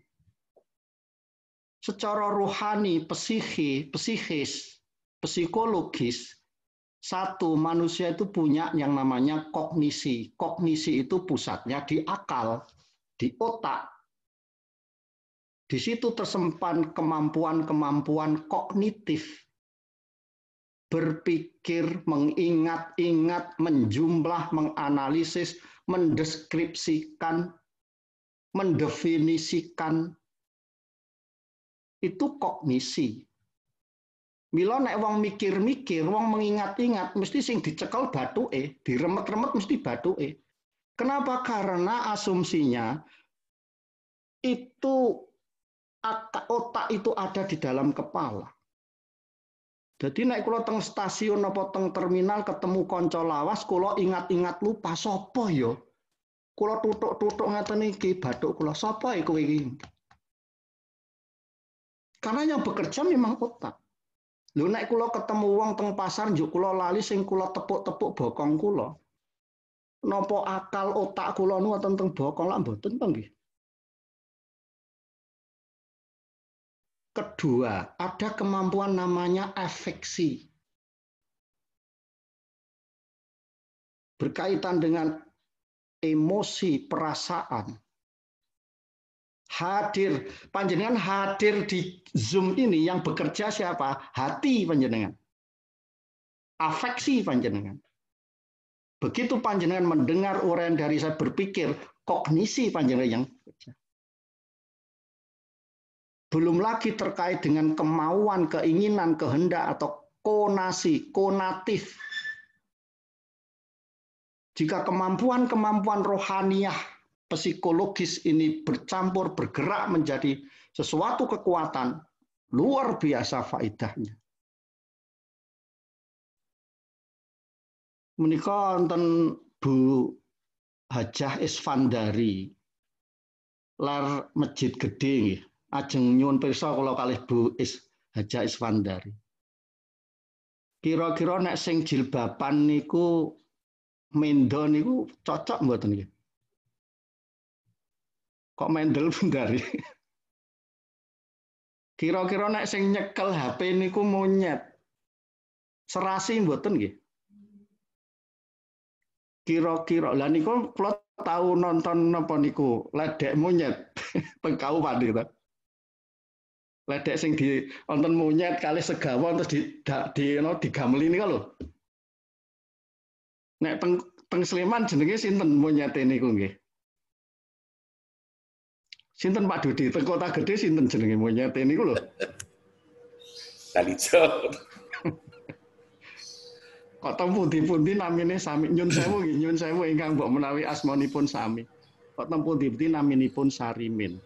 Secara rohani, psikis, psikologis, satu, manusia itu punya yang namanya kognisi. Kognisi itu pusatnya di akal, di otak. Di situ tersimpan kemampuan-kemampuan kognitif. Berpikir, mengingat-ingat, menjumlah, menganalisis, mendeskripsikan, mendefinisikan. itu kognisi. Mila nek wong mikir-mikir, wong mengingat-ingat, mesti sing dicekel bathuke, diremet-remet mesti bathuke. Kenapa? Karena asumsinya itu otak itu ada di dalam kepala. Jadi nek kula teng stasiun apa teng terminal ketemu kanca lawas, kula ingat-ingat lupa sapa ya? Kula tutuk-tutuk ngeten iki bathuk kula, sapa kowe iki? Karena yang bekerja memang otak. Lho nek kula ketemu wong teng pasar njuk kula lali sing kula tepuk-tepuk bokong kula. Napa akal otak kula nu wonten teng bokong lak mboten to nggih. Kedua, ada kemampuan namanya afeksi. Berkaitan dengan emosi, perasaan. Hadir, panjenengan hadir di Zoom ini yang bekerja siapa? Hati panjenengan. Afeksi panjenengan. Begitu panjenengan mendengar uraian dari saya berpikir, kognisi panjenengan yang bekerja. Belum lagi terkait dengan kemauan, keinginan, kehendak atau konasi, konatif. Jika kemampuan-kemampuan rohaniah, psikologis ini bercampur, bergerak menjadi sesuatu kekuatan, luar biasa faedahnya. Menika wonten Bu Hajah Isfandari, lar masjid gede nggih. Ajeng nyuwun pirsa kula kalih Bu Hajah Isfandari. Kira-kira nek sing jilbaban niku mendo niku cocok mboten nggih? Kok mendel Bundari? Kira-kira nek sing nyekel HP niku monyet. Serasi mboten nggih? Kira-kira lah niku kula tahu nonton napa niku ledek monyet teng Kauman gitu. Ledek sing di nonton monyet kali segawon terus digameli niku lho. Nek teng Sleman jenenge sinten monyet niku nggih? Sinten Pak Dudi, teng Kota Gede sinten jenenge monyet niku lho. Talijo. Kok teng pundi-pundi namine sami, nyun sewu ingkang mbok menawi asmanipun sami. Kok teng pundi-pundi naminipun Sarimin.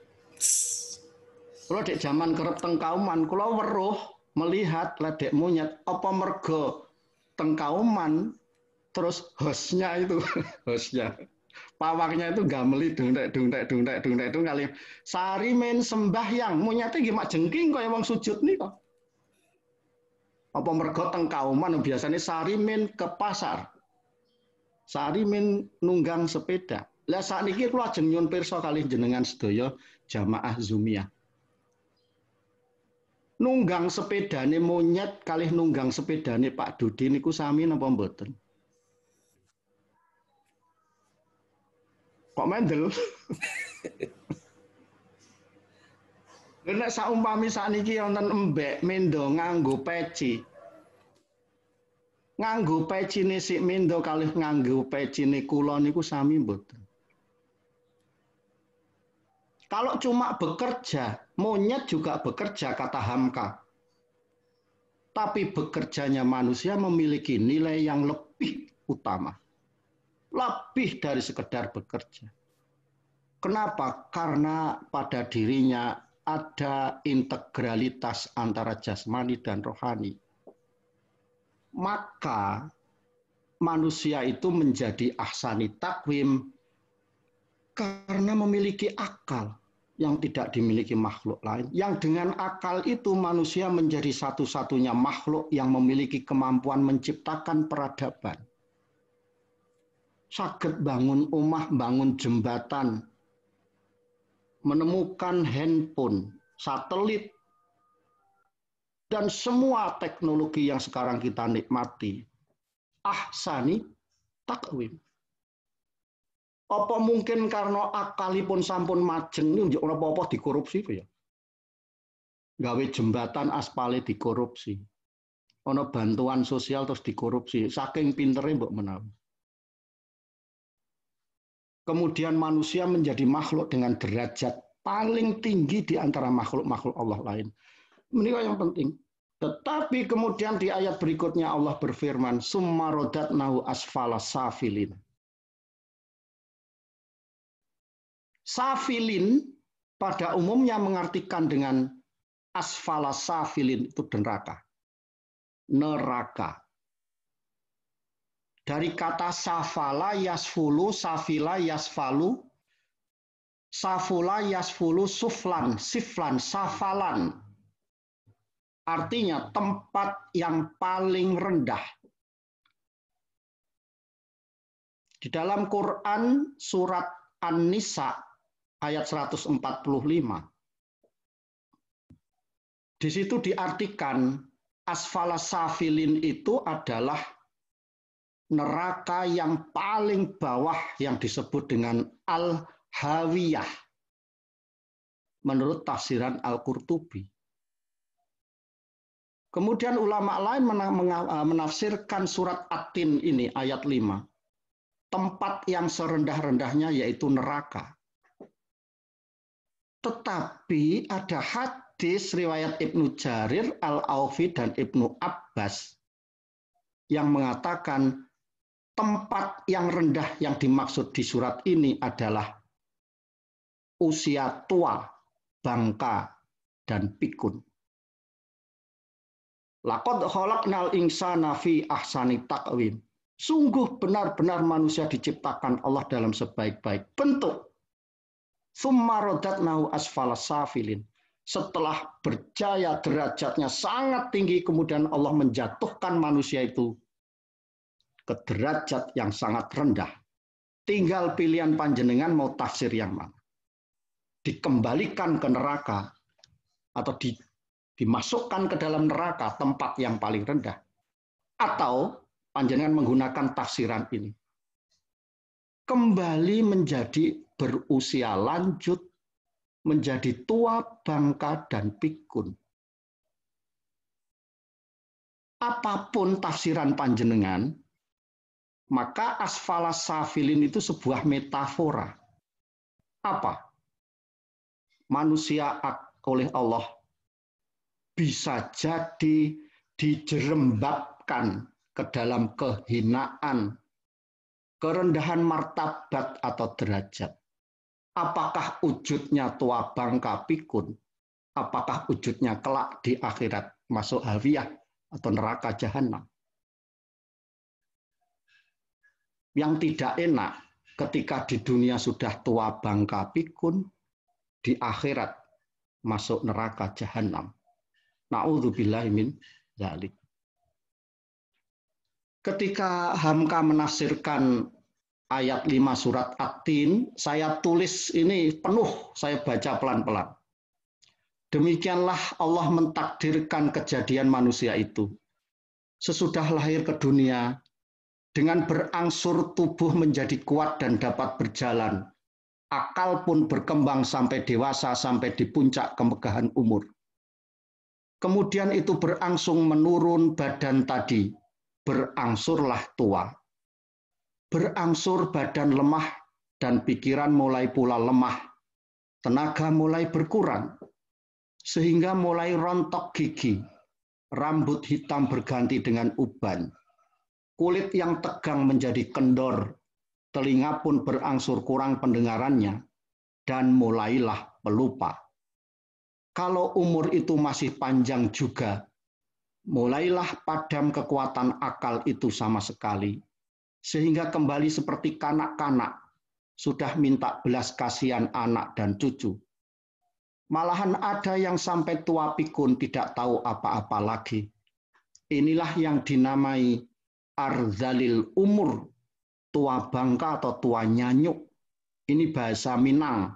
Kula dek jaman kerep teng Kauman, kula weruh melihat ledek monyet apa mergo teng Kauman terus hostnya itu pawangnya itu gameli dungtek itu kali Sarimin sembahyang monyete nggih mak jengking kaya wong sujud nika. Apa mergo teng Kauman biasanya Sarimin ke pasar. Sarimin nunggang sepeda. Lah sakniki kula ajeng nyuwun pirsa kalih jenengan sedaya jamaah Zoomiyah. Nunggang sepedane monyet kalih nunggang sepedane Pak Dudi niku sami napa mboten? Kok mendel? Nek saumpami sakniki wonten embek mendo nganggo peci. Nganggo pecine sik mendo kalih nganggo pecine kula niku sami mboten. Kalau cuma bekerja, monyet juga bekerja kata Hamka. Tapi bekerjanya manusia memiliki nilai yang lebih utama. Lebih dari sekedar bekerja. Kenapa? Karena pada dirinya ada integralitas antara jasmani dan rohani. Maka manusia itu menjadi ahsani takwim karena memiliki akal yang tidak dimiliki makhluk lain. Yang dengan akal itu manusia menjadi satu-satunya makhluk yang memiliki kemampuan menciptakan peradaban. Saged bangun omah, bangun jembatan, menemukan handphone, satelit, dan semua teknologi yang sekarang kita nikmati. Ahsani takwim. Apa mungkin karena akalipun sampun majeng nunjuk apa-apa dikorupsi ya? Gawe jembatan aspale dikorupsi. Ono bantuan sosial terus dikorupsi. Saking pintere mbok menawi. Kemudian manusia menjadi makhluk dengan derajat paling tinggi di antara makhluk-makhluk Allah lain. Ini yang penting. Tetapi kemudian di ayat berikutnya Allah berfirman, summa rodatnahu asfala safilin. Safilin pada umumnya mengartikan dengan asfala safilin itu neraka. Neraka. Dari kata safala yasfulu, safila yasfalu, safula yasfulu, suflan, siflan, safalan. Artinya tempat yang paling rendah. Di dalam Quran surat An-Nisa ayat 145. Di situ diartikan asfala safilin itu adalah neraka yang paling bawah yang disebut dengan al-hawiyah. Menurut tafsiran Al-Qurtubi. Kemudian ulama lain menafsirkan surat At-Tin ini ayat 5. Tempat yang serendah-rendahnya yaitu neraka. Tetapi ada hadis riwayat Ibnu Jarir, Al-Aufi dan Ibnu Abbas yang mengatakan tempat yang rendah yang dimaksud di surat ini adalah usia tua, bangka, dan pikun. Laqad khalaqnal insana fi ahsani taqwim. Sungguh benar-benar manusia diciptakan Allah dalam sebaik-baik bentuk. Tsumma radatnahu asfala safilin. Setelah berjaya derajatnya sangat tinggi, kemudian Allah menjatuhkan manusia itu ke derajat yang sangat rendah. Tinggal pilihan panjenengan mau tafsir yang mana. Dikembalikan ke neraka atau dimasukkan ke dalam neraka, tempat yang paling rendah. Atau panjenengan menggunakan tafsiran ini. Kembali menjadi berusia lanjut, menjadi tua, bangka, dan pikun. Apapun tafsiran panjenengan, maka asfala safilin itu sebuah metafora. Apa? Manusia oleh Allah bisa jadi dijerembabkan ke dalam kehinaan, kerendahan martabat atau derajat. Apakah wujudnya tua bangka pikun? Apakah wujudnya kelak di akhirat masuk hawiyah atau neraka jahanam? Yang tidak enak ketika di dunia sudah tua bangka pikun, di akhirat masuk neraka jahanam. Na'udzubillahi min dzalik. Ketika Hamka menafsirkan ayat 5 surat At-Tin, saya tulis ini penuh, saya baca pelan-pelan. Demikianlah Allah mentakdirkan kejadian manusia itu. Sesudah lahir ke dunia, dengan berangsur tubuh menjadi kuat dan dapat berjalan. Akal pun berkembang sampai dewasa, sampai di puncak kemegahan umur. Kemudian itu berangsur menurun badan tadi, berangsurlah tua. Berangsur badan lemah dan pikiran mulai pula lemah. Tenaga mulai berkurang, sehingga mulai rontok gigi. Rambut hitam berganti dengan uban. Kulit yang tegang menjadi kendor. Telinga pun berangsur kurang pendengarannya, dan mulailah pelupa. Kalau umur itu masih panjang juga, mulailah padam kekuatan akal itu sama sekali, sehingga kembali seperti kanak-kanak, sudah minta belas kasihan anak dan cucu. Malahan ada yang sampai tua pikun tidak tahu apa-apa lagi. Inilah yang dinamai arzalil umur, tua bangka atau tua nyanyuk. Ini bahasa Minang.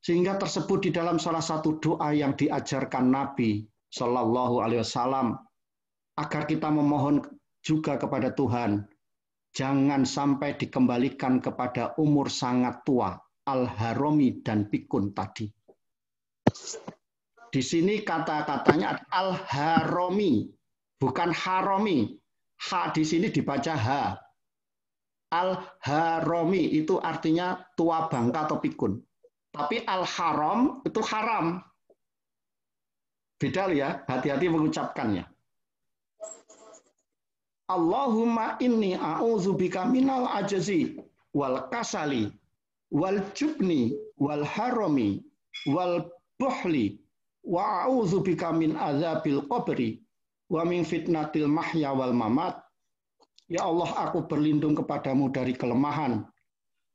Sehingga tersebut di dalam salah satu doa yang diajarkan Nabi Shallallahu Alaihi Wasallam agar kita memohon juga kepada Tuhan, jangan sampai dikembalikan kepada umur sangat tua, al-haromi dan pikun tadi. Di sini kata-katanya al-haromi, bukan haromi. Ha di sini dibaca ha. Al-haromi itu artinya tua bangka atau pikun. Tapi al-haram itu haram. Beda ya, hati-hati mengucapkannya. Allahumma inni a'udzubika minal ajzi wal kasali wal jubni wal harami wal buhli wa a'udzubika min azabil qabri wa min fitnatil mahya wal mamat. Ya Allah, aku berlindung kepadamu dari kelemahan,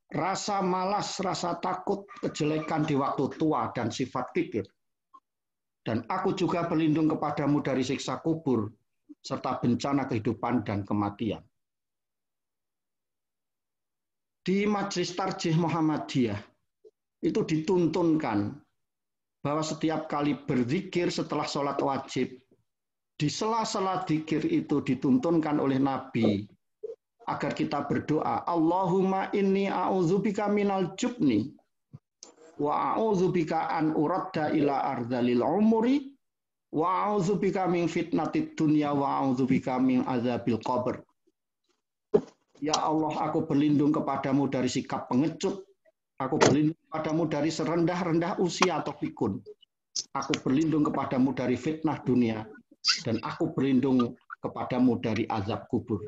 rasa malas, rasa takut, kejelekan di waktu tua, dan sifat kikir. Dan aku juga berlindung kepadamu dari siksa kubur, serta bencana kehidupan dan kematian. Di Majelis Tarjih Muhammadiyah, itu dituntunkan bahwa setiap kali berzikir setelah sholat wajib, di sela-sela zikir itu dituntunkan oleh Nabi agar kita berdoa, Allahumma inni a'udzubika minal jubni wa a'udzubika an uradda ila ardhalil umuri wa a'udzubika min fitnatid dunya wa a'udzubika min azabil qabr. Ya Allah, aku berlindung kepadamu dari sikap pengecut. Aku berlindung kepadamu dari serendah-rendah usia atau pikun. Aku berlindung kepadamu dari fitnah dunia. Dan aku berlindung kepadamu dari azab kubur.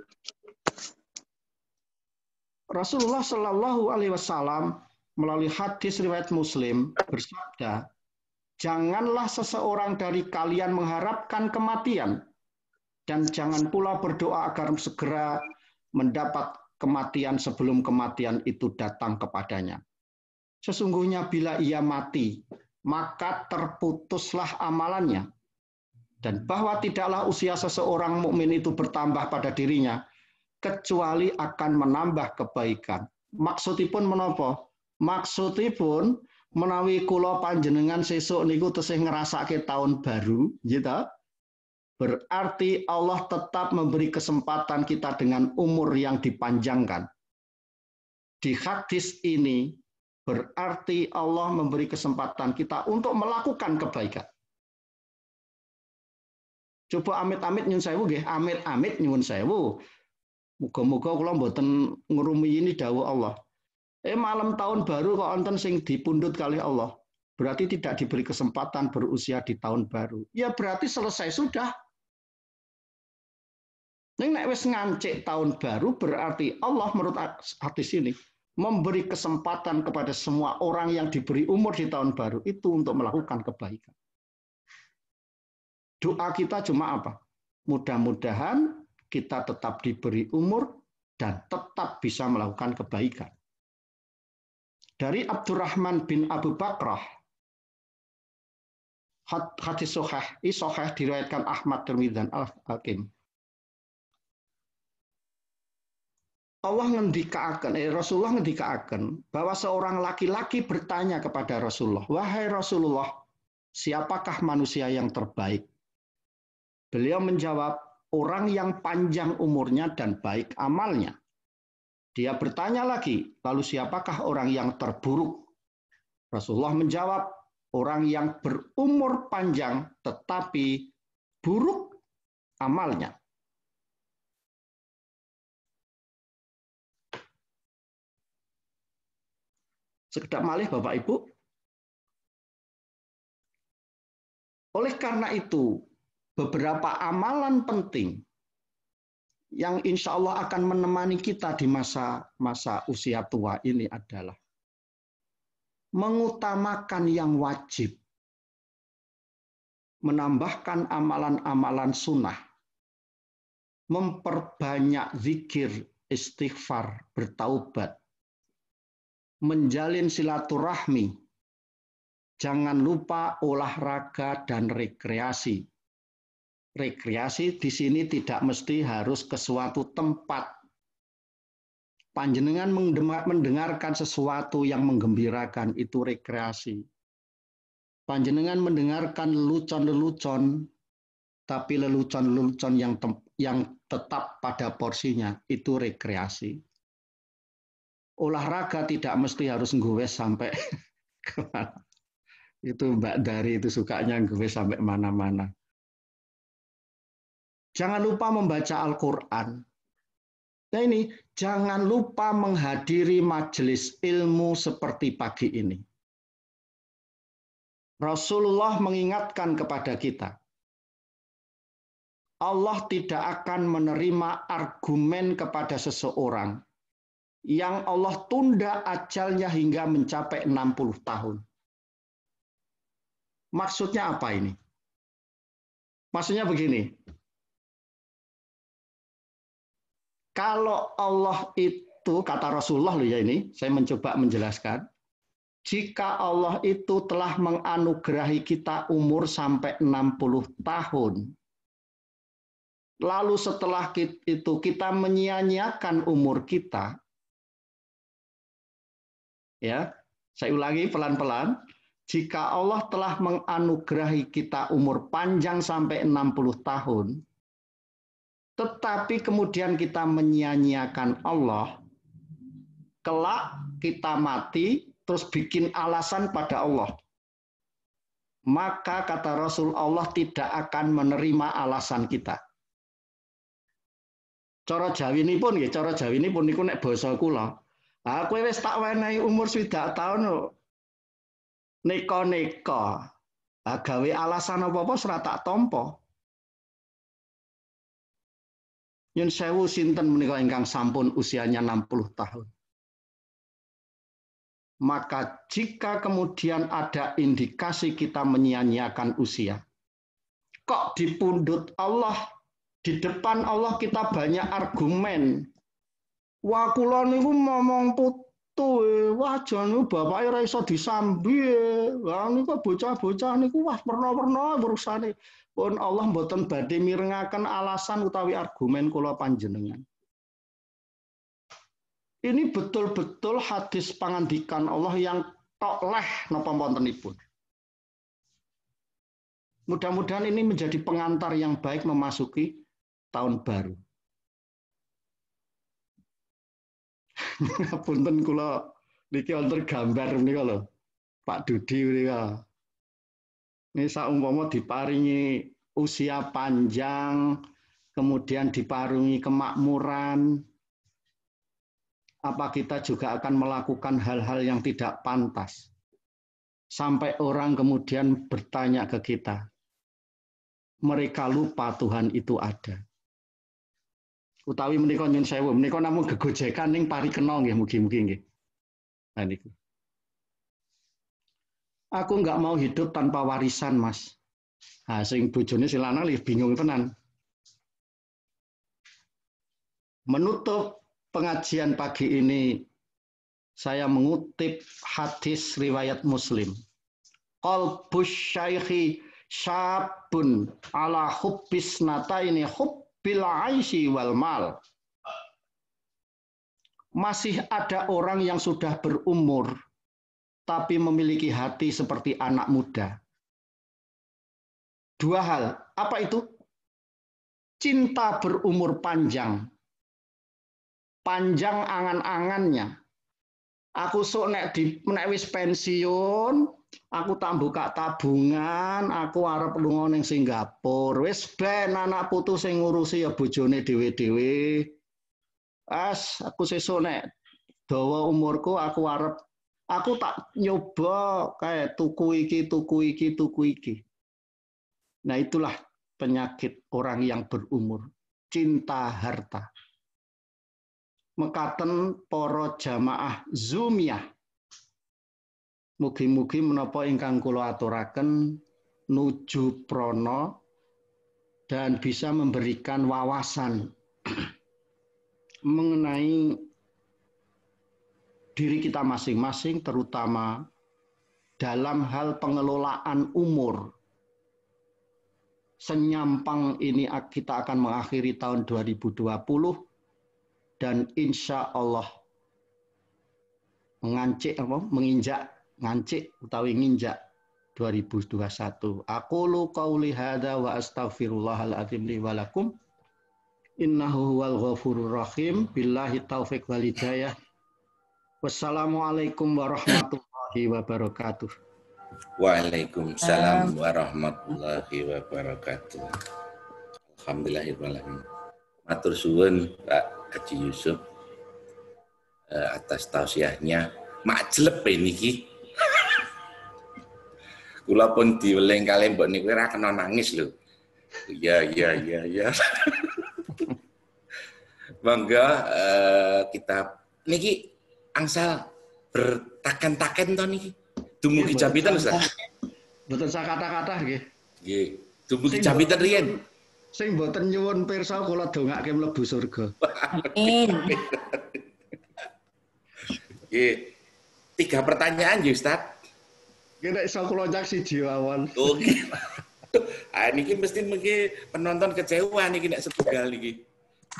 Rasulullah Shallallahu Alaihi Wasallam melalui hadis riwayat Muslim bersabda, janganlah seseorang dari kalian mengharapkan kematian, dan jangan pula berdoa agar segera mendapat kematian sebelum kematian itu datang kepadanya. Sesungguhnya bila ia mati, maka terputuslah amalannya. Dan bahwa tidaklah usia seseorang mukmin itu bertambah pada dirinya, kecuali akan menambah kebaikan. Maksudipun menapa? Maksudipun menawi kula panjenengan sesuk niku tesih ngrasake tahun baru, gitu. Berarti Allah tetap memberi kesempatan kita dengan umur yang dipanjangkan. Di hadis ini berarti Allah memberi kesempatan kita untuk melakukan kebaikan. Coba amit-amit nyun sewu nggih, amit-amit nyun sewu. Muga-muga kula mboten ngrumiyi dawuh Allah. Malam tahun baru kok enten sing dipundhut kali Allah. Berarti tidak diberi kesempatan berusia di tahun baru. Ya berarti selesai sudah. Nek wis ngancik tahun baru berarti Allah menurut hadis ini memberi kesempatan kepada semua orang yang diberi umur di tahun baru itu untuk melakukan kebaikan. Doa kita cuma apa? Mudah-mudahan kita tetap diberi umur dan tetap bisa melakukan kebaikan. Dari Abdurrahman bin Abu Bakrah, hadis sahih diriwayatkan Ahmad, Tirmidzi dan Al-Hakim. Rasulullah ngendikaaken bahwa seorang laki-laki bertanya kepada Rasulullah, wahai Rasulullah, siapakah manusia yang terbaik? Beliau menjawab, orang yang panjang umurnya dan baik amalnya. Dia bertanya lagi, lalu siapakah orang yang terburuk? Rasulullah menjawab, orang yang berumur panjang tetapi buruk amalnya. Sekedap malih Bapak Ibu. Oleh karena itu, beberapa amalan penting yang insya Allah akan menemani kita di masa usia tua ini adalah mengutamakan yang wajib, menambahkan amalan-amalan sunnah, memperbanyak zikir, istighfar, bertaubat, menjalin silaturahmi, jangan lupa olahraga dan rekreasi. Rekreasi di sini tidak mesti harus ke suatu tempat. Panjenengan mendengarkan sesuatu yang menggembirakan, itu rekreasi. Panjenengan mendengarkan lelucon-lelucon, tapi lelucon-lelucon yang tetap pada porsinya, itu rekreasi. Olahraga tidak mesti harus ngguwes sampai kemana. Itu Mbak Dari itu sukanya ngguwes sampai mana-mana. Jangan lupa membaca Al-Quran. Nah ini, jangan lupa menghadiri majelis ilmu seperti pagi ini. Rasulullah mengingatkan kepada kita, Allah tidak akan menerima argumen kepada seseorang yang Allah tunda ajalnya hingga mencapai 60 tahun. Maksudnya apa ini? Maksudnya begini, kalau Allah itu, kata Rasulullah loh ya ini, saya mencoba menjelaskan, jika Allah itu telah menganugerahi kita umur sampai 60 tahun, lalu setelah itu kita menyia-nyiakan umur kita, ya, saya ulangi pelan-pelan, jika Allah telah menganugerahi kita umur panjang sampai 60 tahun, tetapi kemudian kita menyia-nyiakan Allah, kelak kita mati, terus bikin alasan pada Allah. Maka kata Rasul, Allah tidak akan menerima alasan kita. Cara Jawi ini pun, cara Jawi ini pun niku nek basa kula. Ah, kowe wis tak wenehi umur 60 tahun neka-neka. Ah, gawe alasan apa-apa ora tak tampa. Nyun sewu sinten menika ingkang sampun usianya 60 tahun. Maka jika kemudian ada indikasi kita menyia-nyiakan usia, kok dipundhut Allah, di depan Allah kita banyak argumen. Wah kula niku momong putu, wah jan bapake ora iso disambi. Wah niku bocah-bocah niku wah perno-perno urusane. Pun Allah mboten badhe mirengaken alasan utawi argumen kula panjenengan. Ini betul-betul hadis pangandikan Allah yang tok leh napa wontenipun. Mudah-mudahan ini menjadi pengantar yang baik memasuki tahun baru. Punten kula niki wonten gambar menika lho. Pak Dudi menika. Ini saumpama diparingi usia panjang, kemudian diparingi kemakmuran, apa kita juga akan melakukan hal-hal yang tidak pantas? Sampai orang kemudian bertanya ke kita, mereka lupa Tuhan itu ada. Utawi menika nyun sewu, menika namung gegojekan ning parikena nggih mugi-mugi nggih. Nah niku. Aku nggak mau hidup tanpa warisan, Mas. Nah, sing bojone si lanang nggih bingung tenan. Menutup pengajian pagi ini, saya mengutip hadis riwayat Muslim. Qalbus syaikhi syabun ala hubbis nataini hubbil aisyi wal mal. Masih ada orang yang sudah berumur tapi memiliki hati seperti anak muda. Dua hal, apa itu? Cinta berumur panjang. Panjang angan-angannya. Aku sok nek wis pensiun, aku tak buka tabungan, aku arep lunga ning Singapura. Wis ben anak putu sing ngurusi ya bojone dhewe-dhewe. Aku sesuk nek dawa umurku aku tak nyoba kayak tuku iki. Nah, itulah penyakit orang yang berumur, cinta harta. Mekaten para jamaah Zumiyah. Mugi-mugi menapa ingkang kula aturaken nuju prana dan bisa memberikan wawasan mengenai diri kita masing-masing, terutama dalam hal pengelolaan umur. Senyampang ini kita akan mengakhiri tahun 2020 dan insya Allah menginjak 2021. Aqulu qauli hadza wa astaghfirullahal azim li wa lakum. Innahu huwal ghafurur rahim. Billahi taufik wal hidayah. Wassalamualaikum warahmatullahi wabarakatuh. Waalaikumsalam warahmatullahi wabarakatuh. Alhamdulillahirrahmanirrahim. Matur suwun Pak Haji Yusuf atas tausiahnya. Mak jelep niki. Kula pun diweling kalih mbok niku ora kena nangis lho. Iya. Monggo kita niki angsal bertaken-taken to niki. Dumugi jam pinten Ustaz? Mboten sak kata-kata nggih. Nggih. Dumugi jam pinten riyen? Sing mboten nyuwun pirsa kula dongake mlebu surga. Amin. Nggih. 3 pertanyaan nggih Ustaz. Nggih nek iso kula nyak siji mawon. Oke. Niki mesti penonton kecewa niki nek setunggal niki.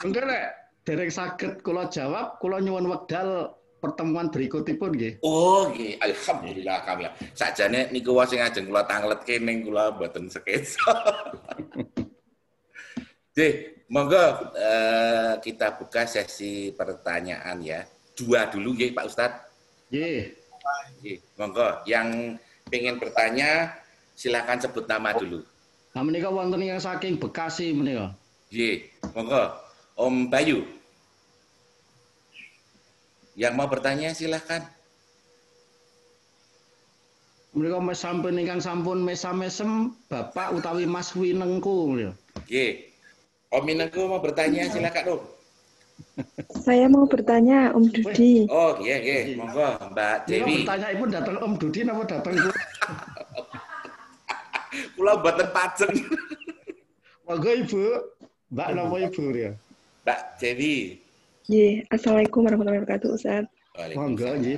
Mengko nek dereng saged kula jawab, kula nyuwun wekdal pertemuan berikutipun nggih. Oh nggih, alhamdulillah kamila. Sakjane niku wae sing ajeng kula tangletke ning kula mboten sketsa. Nggih, monggo kita buka sesi pertanyaan ya. 2 dulu nggih Pak Ustadz. Nggih. Nggih, monggo yang pengen bertanya silakan sebut nama dulu. Nah menika wonten yang saking Bekasi menika. Nggih, monggo. Om Bayu. Yang mau bertanya silakan. Menika sampun ingkang sampun mesam-mesem Bapak utawi Mas Winengku menika. Nggih. Om Winengku mau bertanya silakan Om. Saya mau bertanya Om Dudi. Oh, nggih, monggo Mbak Dewi. Pertanyaanipun datang Om Dudi napa datang kula? Kula mboten pajeng. Monggo Ibu. Mbak napa Ibu ya? Mbak Dewi. Ye, Assalamualaikum warahmatullahi wabarakatuh, Ustaz. Monggo nggih.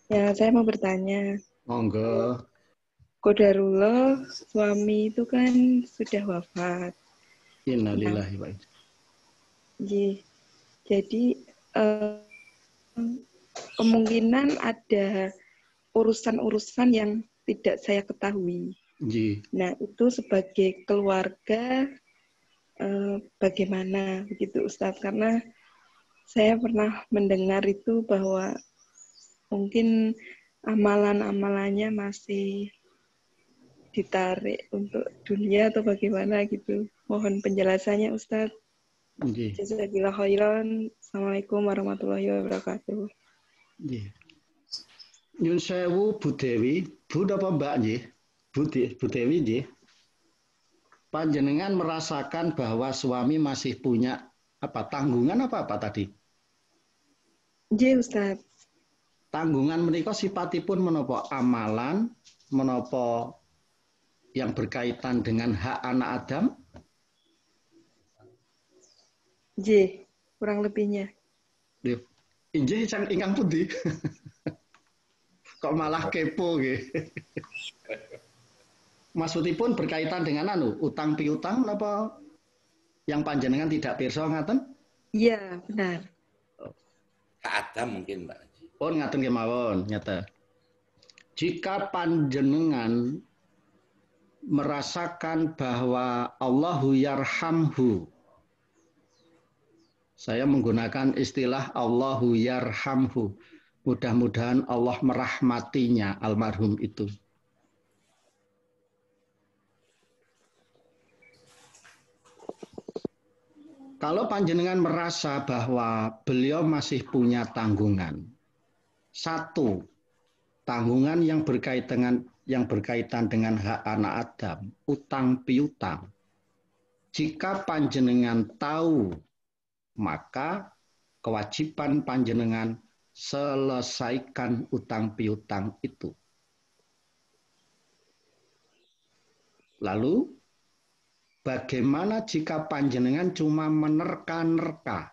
Ya, saya mau bertanya. Monggo. Qadarullah, suami itu kan sudah wafat. Innalillahi wa inna. Ye, jadi kemungkinan ada urusan-urusan yang tidak saya ketahui. Nggih. Nah, itu sebagai keluarga bagaimana begitu Ustaz? Karena saya pernah mendengar itu bahwa mungkin amalan-amalannya masih ditarik untuk dunia atau bagaimana gitu. Mohon penjelasannya Ustaz. Nggih. Jazakallahu khairan. Assalamualaikum warahmatullahi wabarakatuh. Nggih. Nyun sewu Bu Dewi, Bu napa Mbak nggih? Bu Dewi nggih. Panjenengan merasakan bahwa suami masih punya tanggungan apa tadi? Nggih Ustaz. Tanggungan menika sipatipun menapa amalan, menapa yang berkaitan dengan hak anak Adam? Nggih, kurang lebihnya. Nggih. Inggih ingkang pundi? Kok malah kepo nggih. Maksudipun berkaitan dengan utang piutang napa yang panjenengan tidak pirsa ngaten? Iya, benar. Hak Adam mungkin Mbak. Oh ngaten kemawon, nyata. Jika panjenengan merasakan bahwa Allahu yarhamhu, saya menggunakan istilah Allahu yarhamhu. Mudah-mudahan Allah merahmatinya almarhum itu. Kalau panjenengan merasa bahwa beliau masih punya tanggungan, satu, tanggungan yang berkaitan dengan hak anak Adam, utang piutang. Jika panjenengan tahu, maka kewajiban panjenengan selesaikan utang piutang itu. Lalu, bagaimana jika panjenengan cuma menerka-nerka?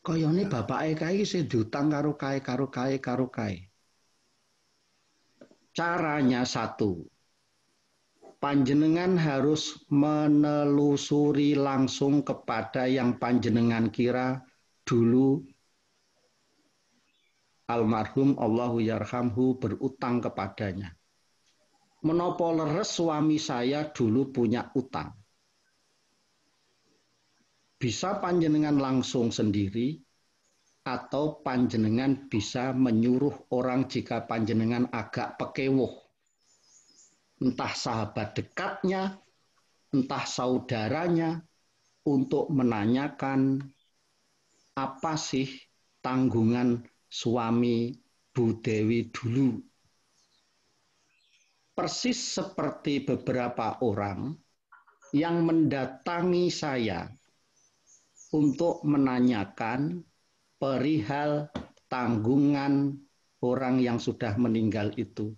Kayane bapake kae sing diutang karo kae. Caranya satu. Panjenengan harus menelusuri langsung kepada yang panjenengan kira dulu almarhum Allahu yarhamhu berutang kepadanya. Menapa leres suami saya dulu punya utang. Bisa panjenengan langsung sendiri atau panjenengan bisa menyuruh orang jika panjenengan agak pekewuh. Entah sahabat dekatnya, entah saudaranya untuk menanyakan apa sih tanggungan suami Bu Dewi dulu. persis seperti beberapa orang yang mendatangi saya untuk menanyakan perihal tanggungan orang yang sudah meninggal itu.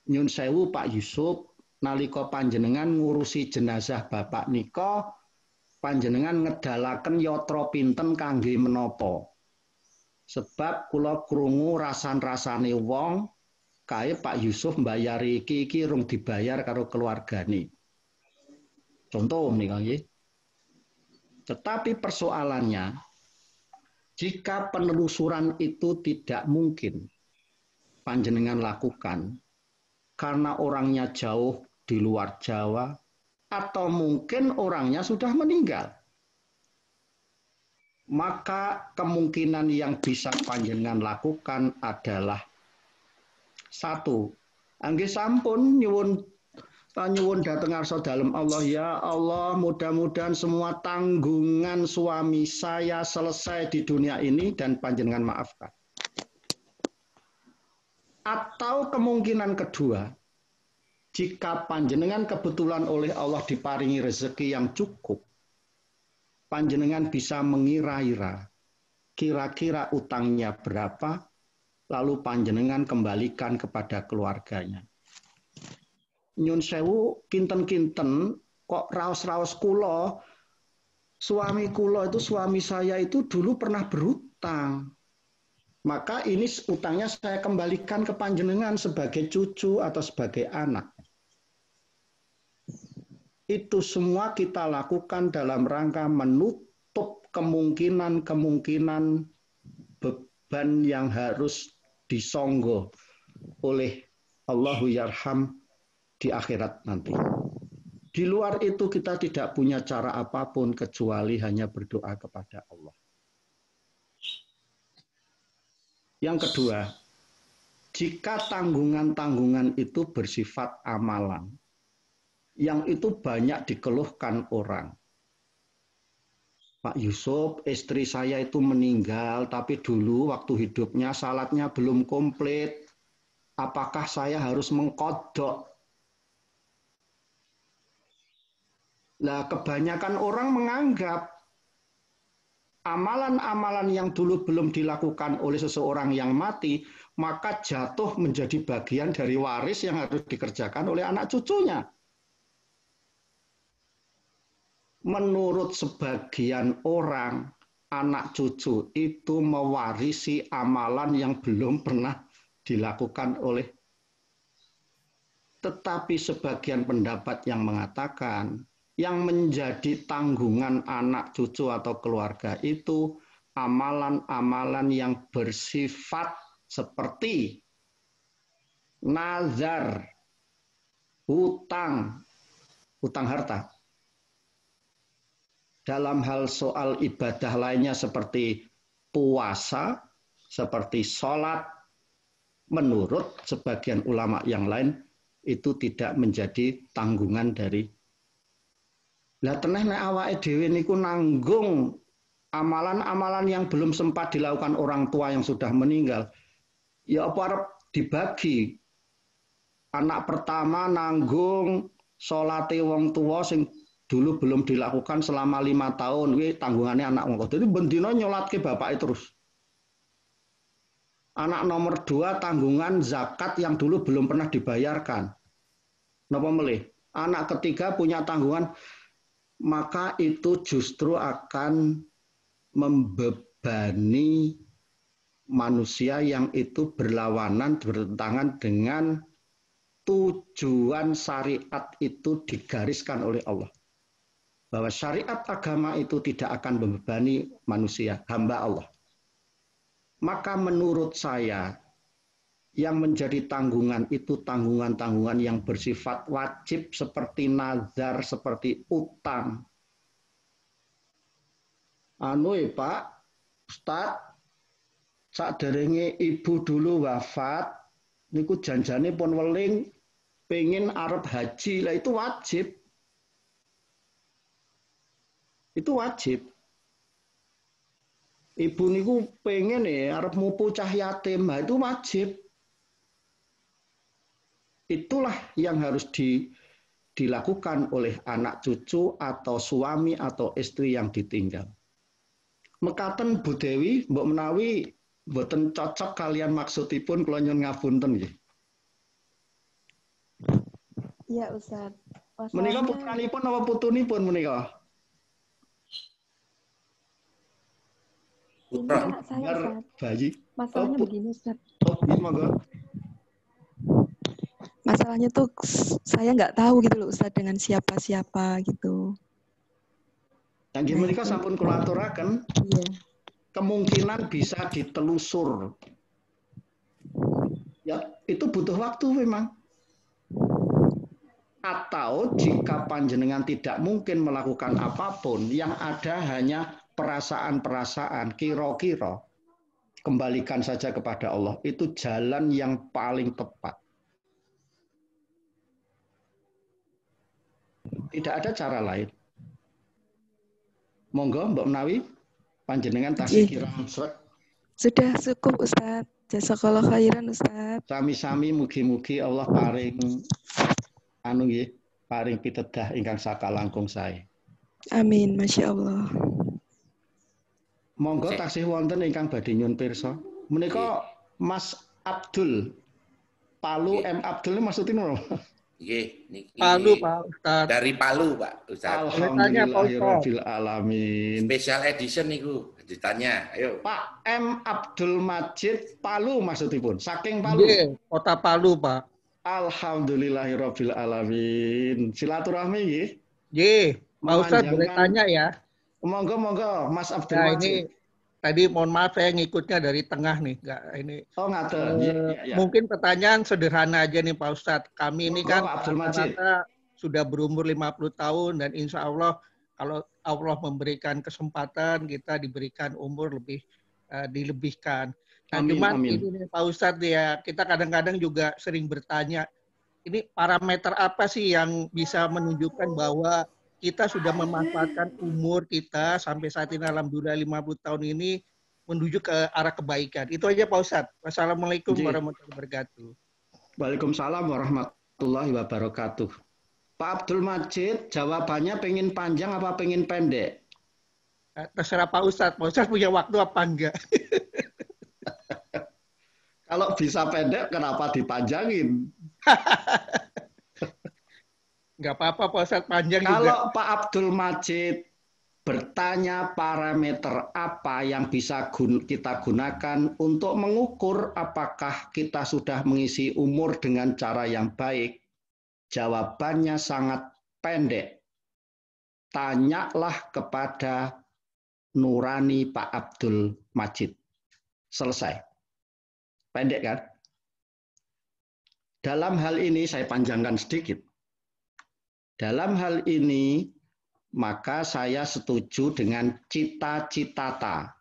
Nyun sewu Pak Yusuf, nalika panjenengan ngurusi jenazah Bapak nika, panjenengan ngedalaken yatra pinten kangge menapa? Sebab kula krungu rasan-rasane wong kae Pak Yusuf mbayari iki rung dibayar karo keluargane. Contoh nih nggih. Tetapi persoalannya, jika penelusuran itu tidak mungkin panjenengan lakukan karena orangnya jauh di luar Jawa atau mungkin orangnya sudah meninggal, maka kemungkinan yang bisa panjenengan lakukan adalah satu, angge sampun nyuwun dhateng ngarsa dalem Allah, ya Allah, mudah-mudahan semua tanggungan suami saya selesai di dunia ini dan panjenengan maafkan. Atau kemungkinan kedua, jika panjenengan kebetulan oleh Allah diparingi rezeki yang cukup, panjenengan bisa mengira-ira kira-kira utangnya berapa, lalu panjenengan kembalikan kepada keluarganya. Nyun sewu, kinten-kinten kok raos-raos kula, suami kula itu, suami saya itu dulu pernah berutang. Maka ini utangnya saya kembalikan ke panjenengan sebagai cucu atau sebagai anak. Itu semua kita lakukan dalam rangka menutup kemungkinan-kemungkinan beban yang harus disonggo oleh Allahu Yarham di akhirat nanti. Di luar itu kita tidak punya cara apapun kecuali hanya berdoa kepada Allah. Yang kedua, jika tanggungan-tanggungan itu bersifat amalan, yang itu banyak dikeluhkan orang. Pak Yusuf, istri saya itu meninggal, tapi dulu waktu hidupnya salatnya belum komplit. Apakah saya harus mengkodok? Nah, kebanyakan orang menganggap amalan-amalan yang dulu belum dilakukan oleh seseorang yang mati, maka jatuh menjadi bagian dari waris yang harus dikerjakan oleh anak cucunya. Menurut sebagian orang, anak cucu itu mewarisi amalan yang belum pernah dilakukan oleh. Tetapi sebagian pendapat yang mengatakan, yang menjadi tanggungan anak cucu atau keluarga itu amalan-amalan yang bersifat seperti nazar, hutang harta. Dalam hal soal ibadah lainnya seperti puasa, seperti sholat, menurut sebagian ulama yang lain itu tidak menjadi tanggungan dari. Lah teneh nek awake dhewe niku nanggung amalan-amalan yang belum sempat dilakukan orang tua yang sudah meninggal. Ya apa arep dibagi? Anak pertama nanggung salate wong tua sing dulu belum dilakukan selama 5 tahun, kuwi tanggungannya anak wong. Jadi bendina nyolatke bapake terus. Anak nomor 2 tanggungan zakat yang dulu belum pernah dibayarkan. Napa melih? Anak ketiga punya tanggungan, maka itu justru akan membebani manusia yang itu berlawanan, bertentangan dengan tujuan syariat itu digariskan oleh Allah. Bahwa syariat agama itu tidak akan membebani manusia, hamba Allah. Maka menurut saya, yang menjadi tanggungan itu tanggungan-tanggungan yang bersifat wajib seperti nazar, seperti utang. Pak Ustaz, saderenge ibu dulu wafat, niku janjane pun weling pengen arep haji, lah itu wajib. Itu wajib. Ibu niku pengen arep mupu cah yatim, lah itu wajib. Itulah yang harus dilakukan oleh anak cucu atau suami atau istri yang ditinggal. Mekaten Bu Dewi, mbok menawi mboten cocok kalian maksudipun kula nyuwun ngapunten nggih. Iya, Ustaz. Menika Masalahnya, putranipun apa putunipun menika? ini Putra. anak saya, Bar Ustaz. bayi. Masalahnya Oh, begini, Ustaz. monggo. Masalahnya tuh saya nggak tahu gitu loh, Ustaz, dengan siapa-siapa gitu. Yang Nah, menika itu, sampun kula aturaken, iya. kemungkinan bisa ditelusur. Ya, itu butuh waktu memang. Atau jika panjenengan tidak mungkin melakukan apapun, yang ada hanya perasaan-perasaan, kira-kira, kembalikan saja kepada Allah. Itu jalan yang paling tepat. Tidak ada cara lain. Monggo Mbak Menawi, panjenengan tasih Iya. kirang srek. Sudah cukup, Ustaz. Jazakallah khairan, Ustaz. Sami-sami mugi-mugi Allah paring anu nggih, paring pitedah ingkang saka langkung sae. Amin, Masya Allah. Monggo Cek. taksih wonten ingkang badhe nyuwun pirsa. Menika Mas Abdul Palu M Abdul maksudipun apa? Nggih, niki Palu Pak Ustadz. dari Palu, Pak Ustaz. Boleh tanya, Pak Ustadz? Alhamdulillahirabbil alamin. Special edition niku ditanya. Ayo. Pak M Abdul Majid Palu maksudipun, saking Palu. Iya, Kota Palu Pak. Alhamdulillahirabbil alamin. Silaturahmi nggih. Iya, Pak Ustadz boleh Memanjangkan- tanya ya. Monggo Mas Abdul Nah Majid. ini tadi mohon maaf saya ngikutnya dari tengah nih, nggak ini. Oh ngaten. Iya. Mungkin pertanyaan sederhana aja nih Pak Ustadz. Kami ini Monggo, kan Pak Abdul Majid. rata-rata sudah berumur 50 tahun dan insya Allah kalau Allah memberikan kesempatan kita diberikan umur lebih dilebihkan. Nah Amin, cuman amin. ini nih, Pak Ustadz ya kita kadang-kadang juga sering bertanya ini parameter apa sih yang bisa menunjukkan bahwa kita sudah memanfaatkan umur kita sampai saat ini alhamdulillah 50 tahun ini menuju ke arah kebaikan. Itu aja Pak Ustadz. Wassalamualaikum Ji. warahmatullahi wabarakatuh. Waalaikumsalam warahmatullahi wabarakatuh. Pak Abdul Majid, jawabannya pengen panjang apa pengen pendek? Terserah Pak Ustadz. Pak Ustadz punya waktu apa enggak? Kalau bisa pendek, kenapa dipanjangin? Enggak apa-apa Pak Ustadz, panjang juga. Kalau Pak Abdul Majid bertanya parameter apa yang bisa kita gunakan untuk mengukur apakah kita sudah mengisi umur dengan cara yang baik, jawabannya sangat pendek. Tanyalah kepada nurani Pak Abdul Majid. Selesai. Pendek kan? Dalam hal ini saya panjangkan sedikit. Dalam hal ini maka saya setuju dengan cita-citata.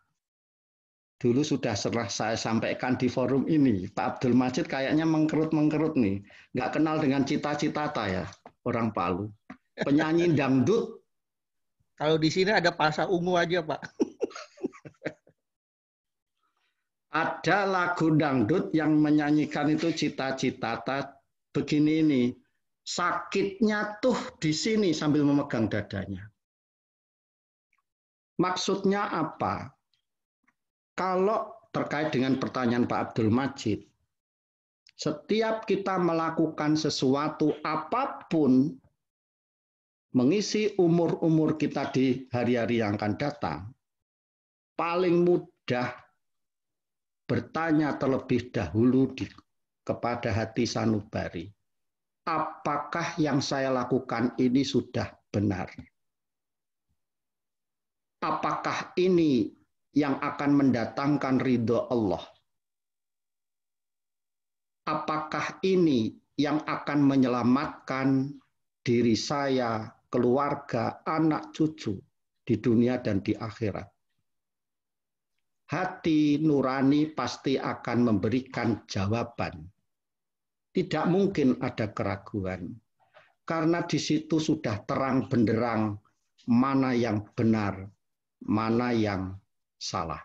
Dulu sudah saya sampaikan di forum ini. Pak Abdul Majid kayaknya mengkerut-mengkerut nih. Nggak kenal dengan cita-citata ya, orang Palu. Penyanyi dangdut. Kalau di sini ada Pasar Ungu aja Pak. Ada lagu dangdut yang menyanyikan itu cita-citata begini ini. Sakitnya tuh di sini sambil memegang dadanya. Maksudnya apa? Kalau terkait dengan pertanyaan Pak Abdul Majid, setiap kita melakukan sesuatu apapun, mengisi umur-umur kita di hari-hari yang akan datang, paling mudah bertanya terlebih dahulu kepada hati sanubari. Apakah yang saya lakukan ini sudah benar? Apakah ini yang akan mendatangkan ridho Allah? Apakah ini yang akan menyelamatkan diri saya, keluarga, anak cucu di dunia dan di akhirat? Hati nurani pasti akan memberikan jawaban. Tidak mungkin ada keraguan. Karena di situ sudah terang benderang mana yang benar, mana yang salah.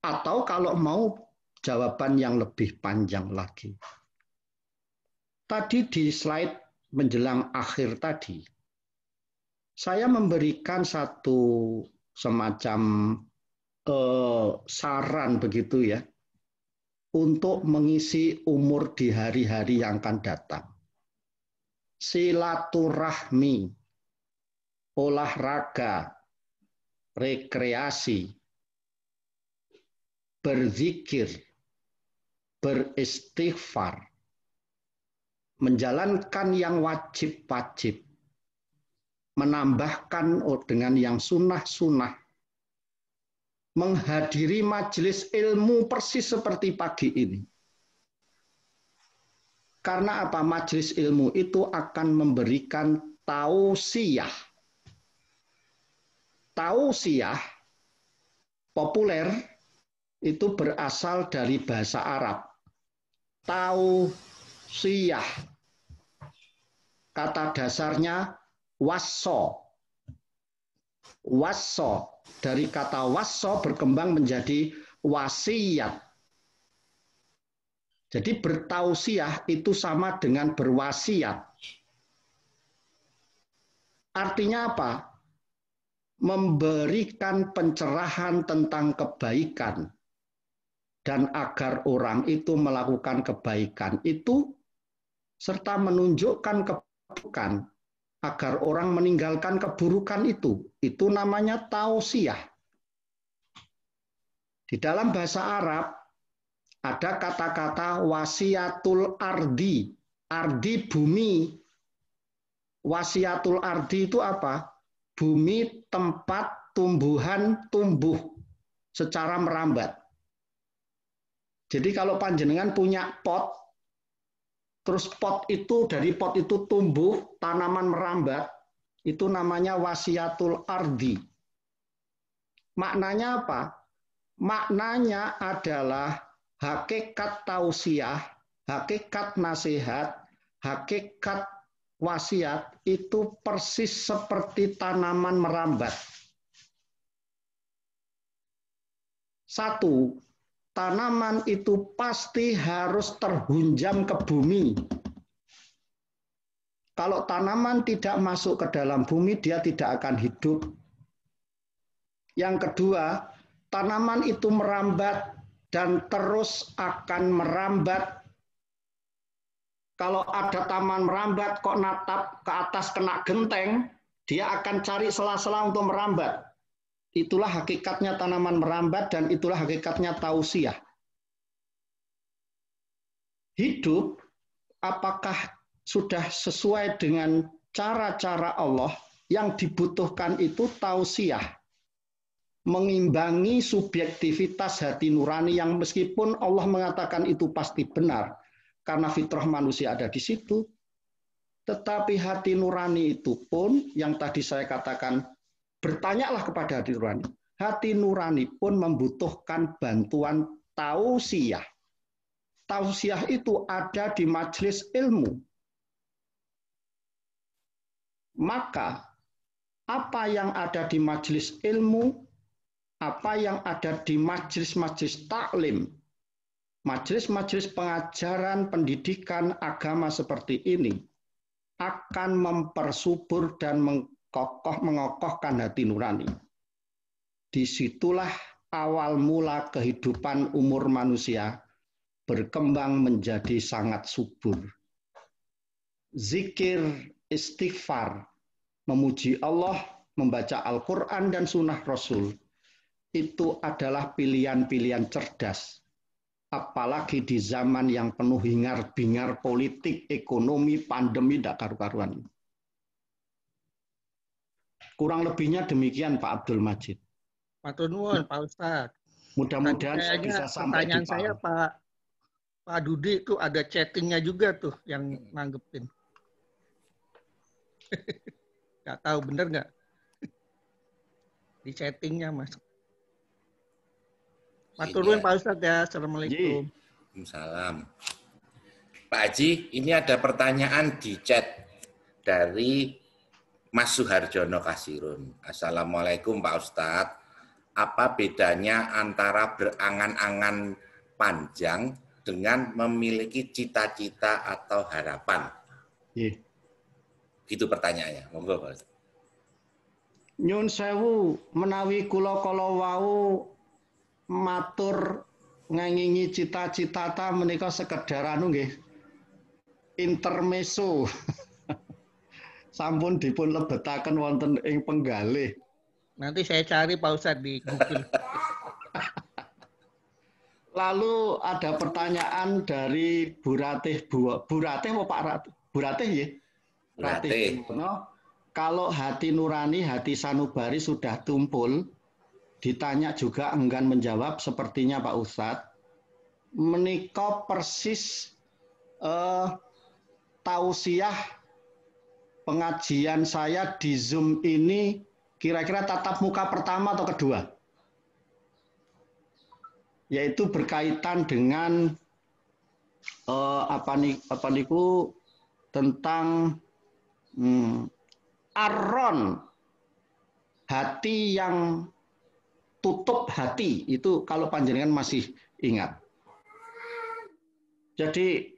Atau kalau mau jawaban yang lebih panjang lagi. tadi di slide menjelang akhir tadi, saya memberikan satu semacam saran begitu ya, untuk mengisi umur di hari-hari yang akan datang. Silaturahmi, olahraga, rekreasi, berzikir, beristighfar, menjalankan yang wajib-wajib, menambahkan dengan yang sunnah-sunnah, menghadiri majelis ilmu persis seperti pagi ini. Karena apa? Majelis ilmu itu akan memberikan tausiyah. Tausiyah populer itu berasal dari bahasa Arab. Tausiyah. Kata dasarnya wasso. Wasso. Dari kata wasso berkembang menjadi wasiat. Jadi bertausiah itu sama dengan berwasiat. Artinya apa? Memberikan pencerahan tentang kebaikan. Dan agar orang itu melakukan kebaikan itu, serta menunjukkan keburukan, agar orang meninggalkan keburukan itu namanya tausiah. Di dalam bahasa Arab ada kata-kata wasiatul ardi, ardi bumi. Wasiatul ardi itu apa? Bumi tempat tumbuhan tumbuh secara merambat. Jadi kalau panjenengan punya pot, terus dari pot itu tumbuh tanaman merambat, itu namanya wasiatul ardi. Maknanya apa? Maknanya adalah hakikat tausiah, hakikat nasihat, hakikat wasiat itu persis seperti tanaman merambat. Satu, tanaman itu pasti harus terhunjam ke bumi. Kalau tanaman tidak masuk ke dalam bumi, dia tidak akan hidup. Yang kedua, tanaman itu merambat dan terus akan merambat. Kalau ada taman merambat, kok natap ke atas kena genteng, dia akan cari sela-sela untuk merambat. Itulah hakikatnya tanaman merambat dan itulah hakikatnya tausiah. Hidup, apakah sudah sesuai dengan cara-cara Allah? Yang dibutuhkan itu tausiah. Mengimbangi subjektivitas hati nurani yang meskipun Allah mengatakan itu pasti benar, karena fitrah manusia ada di situ, tetapi hati nurani itu pun yang tadi saya katakan, bertanyalah kepada hati nurani. Hati nurani pun membutuhkan bantuan tausiah. Tausiah itu ada di majelis ilmu. Maka apa yang ada di majelis ilmu, apa yang ada di majelis-majelis taklim, majelis-majelis pengajaran pendidikan agama seperti ini akan mempersubur dan mengokohkan hati nurani. Disitulah awal mula kehidupan umur manusia berkembang menjadi sangat subur. Zikir, istighfar, memuji Allah, membaca Al-Quran dan Sunnah Rasul, itu adalah pilihan-pilihan cerdas. Apalagi di zaman yang penuh hingar-bingar politik, ekonomi, pandemi, tidak karu-karuan. Kurang lebihnya demikian Pak Abdul Majid. Matur nuwun Pak Ustadz. Mudah-mudahan saya bisa sampai pertanyaan di saya Pak Dudi itu ada chattingnya juga tuh yang nanggepin. Nggak tahu bener nggak? Di chattingnya Mas. Matur nuwun Pak Ustadz ya. Assalamualaikum. Waalaikumsalam. Pak Haji, ini ada pertanyaan di chat dari Mas Suharjono Kasirun. Assalamualaikum Pak Ustadz. Apa bedanya antara berangan-angan panjang dengan memiliki cita-cita atau harapan. Nggih. Itu pertanyaannya. Monggo, Pak. Nyun sewu menawi kula kala wau matur ngengingi cita-cita ta menika sekedar anu nggih. Intermezzo. Sampun dipun lebetaken wonten ing penggalih. Nanti saya cari Pak Ustadz di Google. Lalu ada pertanyaan dari Bu Ratih, Bu Ratih apa Pak Ratih? Bu Ratih ya? Ratih. Kalau hati nurani, hati sanubari sudah tumpul, ditanya juga enggan menjawab sepertinya Pak Ustadz. Menika persis tausiah pengajian saya di Zoom ini kira-kira tatap muka pertama atau kedua? Yaitu berkaitan dengan tentang arron, hati yang tutup hati, itu kalau panjenengan masih ingat. Jadi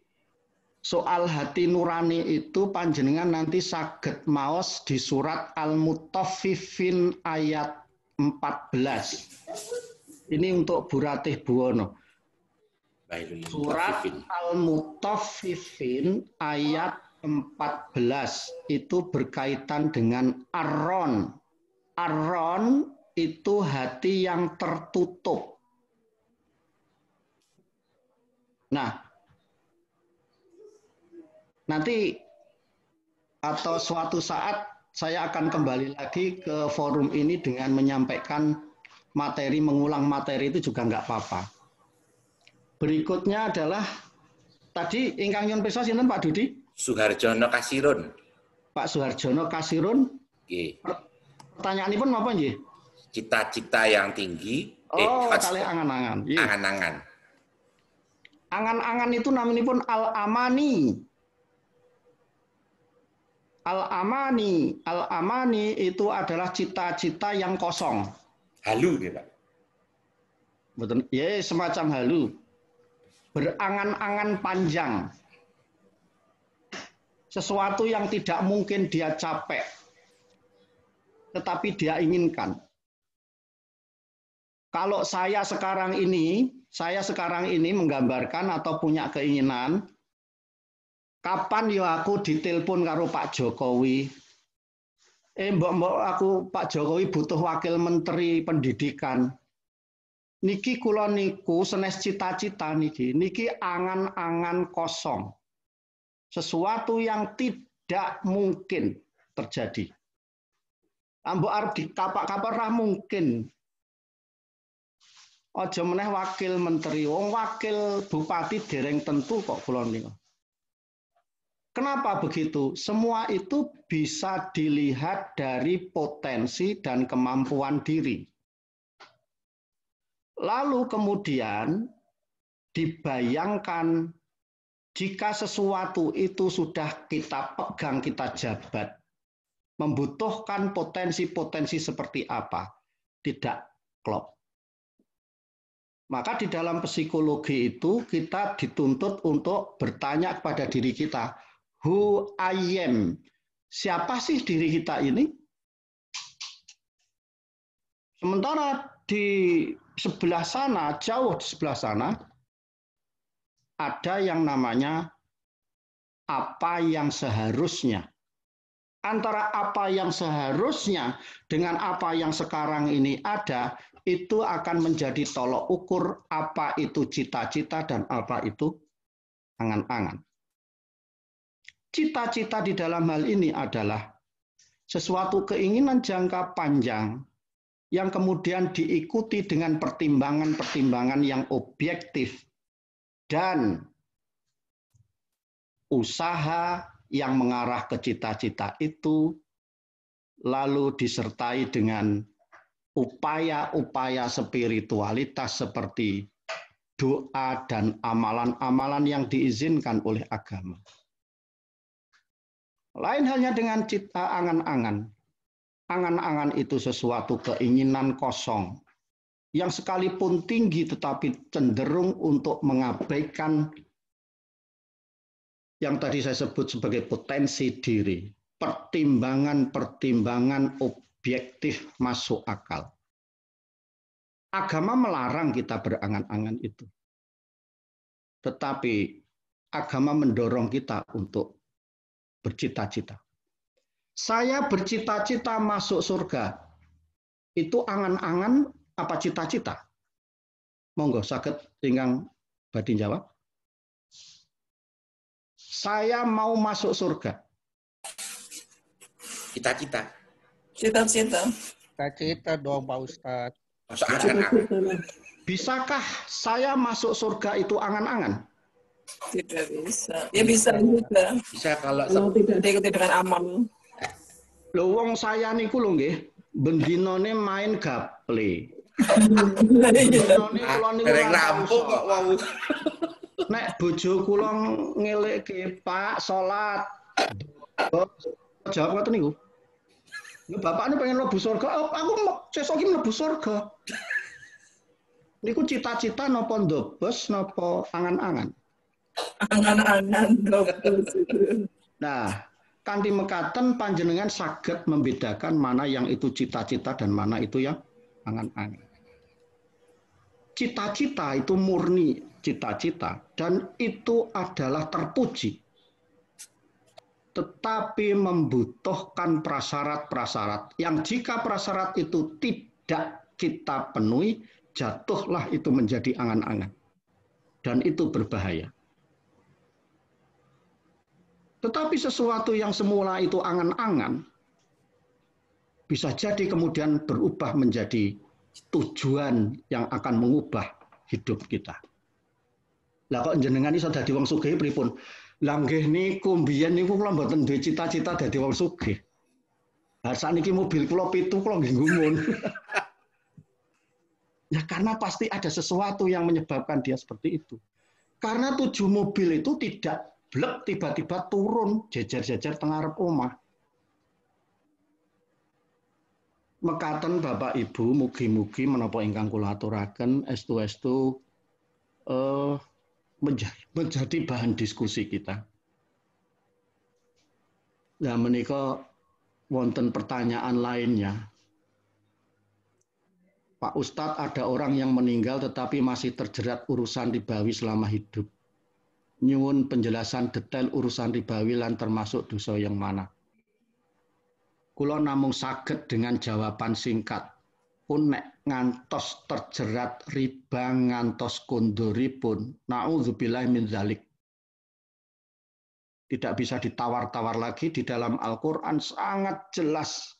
soal hati nurani itu panjenengan nanti saged maos di surat Al-Mutaffifin ayat 14. Ini untuk Bu Ratih Buwono. Surat Al-Mutaffifin ayat 14 itu berkaitan dengan arron. Arron itu hati yang tertutup. Nah, nanti atau suatu saat saya akan kembali lagi ke forum ini dengan menyampaikan materi, mengulang materi itu juga nggak apa-apa. Berikutnya adalah tadi ingkang nyuwun pirsa sinten Pak Dudi? Suharjono Kasirun. Pak Suharjono Kasirun. Nggih. Pertanyaanipun napa nggih? Cita-cita yang tinggi. Kalih angan-angan. Angan-angan. Angan-angan itu namanipun al-amani. Al-amani. Al-amani itu adalah cita-cita yang kosong. Halu nih Pak. Betul. Ya, semacam halu. Berangan-angan panjang. Sesuatu yang tidak mungkin dia capek. Tetapi dia inginkan. Kalau saya sekarang ini menggambarkan atau punya keinginan, kapan ya aku ditelepon karo Pak Jokowi? Mbok aku Pak Jokowi butuh wakil menteri pendidikan. Niki kula niku senes cita-cita niki angan-angan kosong. Sesuatu yang tidak mungkin terjadi. Mbok arep dikapak-kapak ra mungkin. Aja meneh wakil menteri, wong wakil bupati dereng tentu kok kula niku. Kenapa begitu? Semua itu bisa dilihat dari potensi dan kemampuan diri. Lalu kemudian dibayangkan jika sesuatu itu sudah kita pegang, kita jabat, membutuhkan potensi-potensi seperti apa? Tidak klop. Maka di dalam psikologi itu kita dituntut untuk bertanya kepada diri kita, who I am. Siapa sih diri kita ini? Sementara di sebelah sana, jauh di sebelah sana, ada yang namanya apa yang seharusnya. Antara apa yang seharusnya dengan apa yang sekarang ini ada, itu akan menjadi tolok ukur apa itu cita-cita dan apa itu angan-angan. Cita-cita di dalam hal ini adalah sesuatu keinginan jangka panjang yang kemudian diikuti dengan pertimbangan-pertimbangan yang objektif dan usaha yang mengarah ke cita-cita itu, lalu disertai dengan upaya-upaya spiritualitas seperti doa dan amalan-amalan yang diizinkan oleh agama. Lain halnya dengan cita angan-angan. Angan-angan itu sesuatu keinginan kosong. yang sekalipun tinggi tetapi cenderung untuk mengabaikan yang tadi saya sebut sebagai potensi diri, pertimbangan-pertimbangan objektif masuk akal. Agama melarang kita berangan-angan itu. Tetapi agama mendorong kita untuk bercita-cita. Saya bercita-cita masuk surga. Itu angan-angan apa cita-cita? Monggo saged ingkang badhe jawab. Saya mau masuk surga. Cita-cita. Cita-cita. Cita-cita dong Pak Ustadz. Masuk angan-angan. Bisakah saya masuk surga itu angan-angan? Tidak bisa. Ya bisa juga. Bisa kalau tidak diikuti dengan amal. Lho wong saya niku lho nggih, bendinane main gaple. Bendinane kula niku dereng rampung kok wau. Nek bojo kula ngelekke, Pak, salat. Jawab ngoten niku. Bapakne pengen mlebu surga, aku sesuk iki mlebu surga. Niku cita-cita napa ndobos napa angan-angan? Angan-angan ndobos. Nah, kanthi mekaten panjenengan saged membedakan mana yang itu cita-cita dan mana itu yang angan-angan. Cita-cita itu murni cita-cita dan itu adalah terpuji. Tetapi membutuhkan prasyarat-prasyarat yang jika prasyarat itu tidak kita penuhi, jatuhlah itu menjadi angan-angan. Dan itu berbahaya. Tetapi sesuatu yang semula itu angan-angan, bisa jadi kemudian berubah menjadi tujuan yang akan mengubah hidup kita. Lah kok jenengan iso dadi wong sugih pripun? Lah nggih niku mbiyen niku kula mboten duwe cita-cita dadi wong sugih. Lah sakniki mobil kula 7 kula nggih gumun. Ya karena pasti ada sesuatu yang menyebabkan dia seperti itu. Karena 7 mobil itu tidak blek tiba-tiba turun jejer-jejer teng ngarep omah. Mekaten Bapak Ibu, mugi-mugi menapa ingkang kula aturaken estu-estu menjadi bahan diskusi kita. Nah, menika wonten pertanyaan lainnya. Pak Ustadz, ada orang yang meninggal tetapi masih terjerat urusan ribawi selama hidup. Nyuwun penjelasan detail urusan ribawi lan termasuk dosa yang mana. Kula namung saged dengan jawaban singkat. Pun nek ngantos terjerat riba ngantos kondoripun, na'udzubillahi min dzalik. Tidak bisa ditawar-tawar lagi, di dalam Al-Quran sangat jelas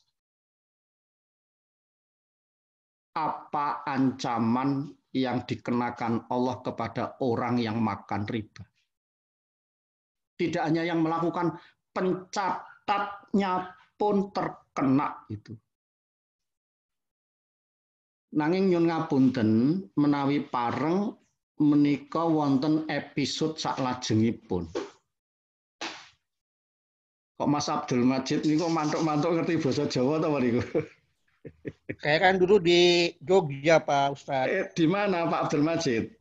apa ancaman yang dikenakan Allah kepada orang yang makan riba. Tidak hanya yang melakukan, pencatatnya pun terkena itu. Nanging nyun ngapunten menawi pareng menika wonten episode saklajengipun. Kok Mas Abdul Majid niku mantuk-mantuk ngerti basa Jawa ta niku? Saya kan dulu di Jogja Pak Ustadz. Di mana Pak Abdul Majid?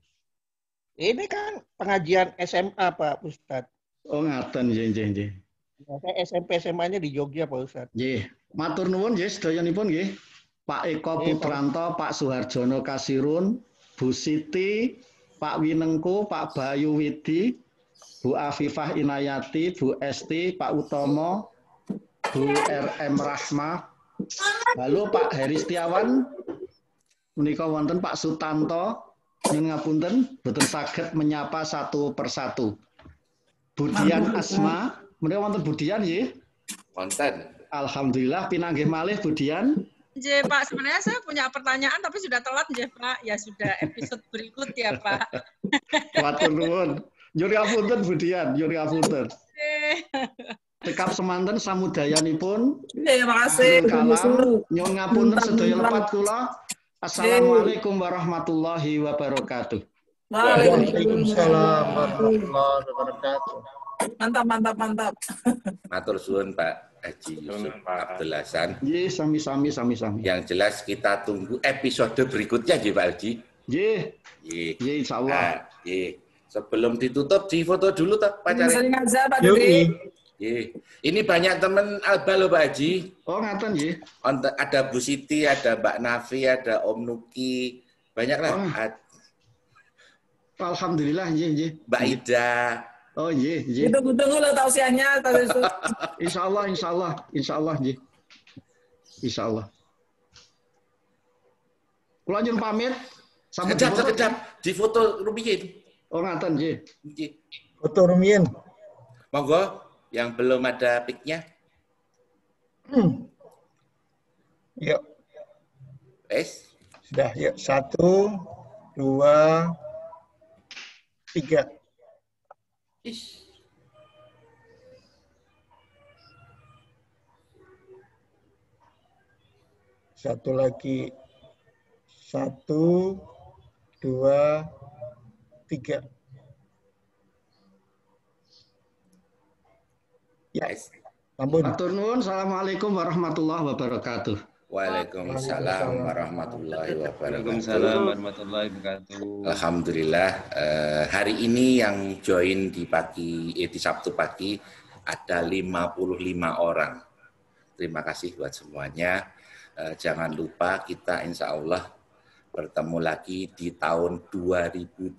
Ini kan pengajian SMA Pak Ustadz. Oh ngaten nggih. Saya SMP SMA-nya di Jogja Pak Ustadz. Nggih, matur nuwun nggih sedayanipun nggih. Pak Eko Putranto, Pak Suharjono Kasirun, Bu Siti, Pak Winengku, Pak Bayu Widi, Bu Afifah Inayati, Bu Esti, Pak Utomo, Bu RM Rahmah, lalu Pak Heri Setiawan, menika wonten Pak Sutanto, nyuwun ngapunten, boten saged menyapa satu persatu. Bu Dian Asma, menika wonten Bu Dian nggih? Wonten. Alhamdulillah pinanggih malih Bu Dian. Nggih, Pak, sebenarnya saya punya pertanyaan tapi sudah telat nggih, Pak. Ya sudah episode berikut ya, Pak. Matur nuwun. Nyuwun ngapunten Bu Dian, nyuwun ngapunten. Tekap semanten samudayanipun. Terima kasih. Nyuwun ngapunten sedaya lepat kula. Assalamualaikum warahmatullahi wabarakatuh. Waalaikumsalam warahmatullahi wabarakatuh. Mantap, mantap, mantap. Matur suwun Pak Haji Yusuf Abdul Hasan. Nggih, sami-sami. Yang jelas kita tunggu episode berikutnya nggih Pak Haji. Nggih. Nggih. Nggih, insyaallah. Nggih. Sebelum ditutup di foto dulu toh pacarnya. Sering aja Pak Dede. Ini banyak teman Alba loh Pak Haji. Oh, ngaten nggih. Ada Bu Siti, ada Mbak Nafi, ada Om Nuki. Banyak lah. Oh. Alhamdulillah, nggih. Mbak Ida. Oh, nggih. Tunggu lo tausiahnya. Insyaallah, nggih. Insyaallah. Kula nyuwun pamit. Kedap. Di foto rumiyin. Oh, ngaten nggih. Foto rumiyin. Monggo, yang belum ada pic-nya. Yuk. Sudah, yuk. 1, 2, 3. Satu lagi. 1, 2, 3. Ya. Ampun. Matur nuwun. Assalamualaikum warahmatullahi wabarakatuh. Waalaikumsalam warahmatullahi wabarakatuh. Waalaikumsalam warahmatullahi wabarakatuh. Alhamdulillah, hari ini yang join di Sabtu pagi ada 55 orang. Terima kasih buat semuanya. Jangan lupa kita insya Allah bertemu lagi di tahun 2021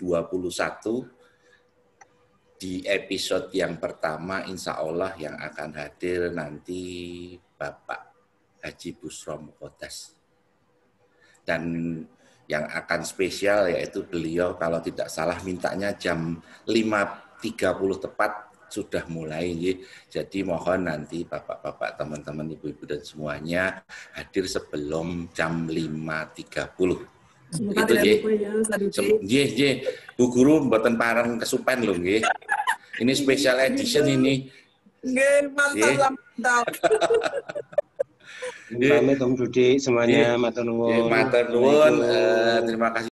di episode yang pertama insya Allah yang akan hadir nanti Bapak Haji Busro Muqaddas. Dan yang akan spesial yaitu beliau kalau tidak salah mintanya jam 5.30 tepat sudah mulai. Jadi mohon nanti bapak-bapak, teman-teman, ibu-ibu dan semuanya hadir sebelum jam 5.30. Itu nggih. Bu Guru mboten pareng kesupen lho nggih. Ini special edition ini. Nggih, mantap. Pamit Om Dudi semuanya, matur nuwun. Matur nuwun, terima kasih.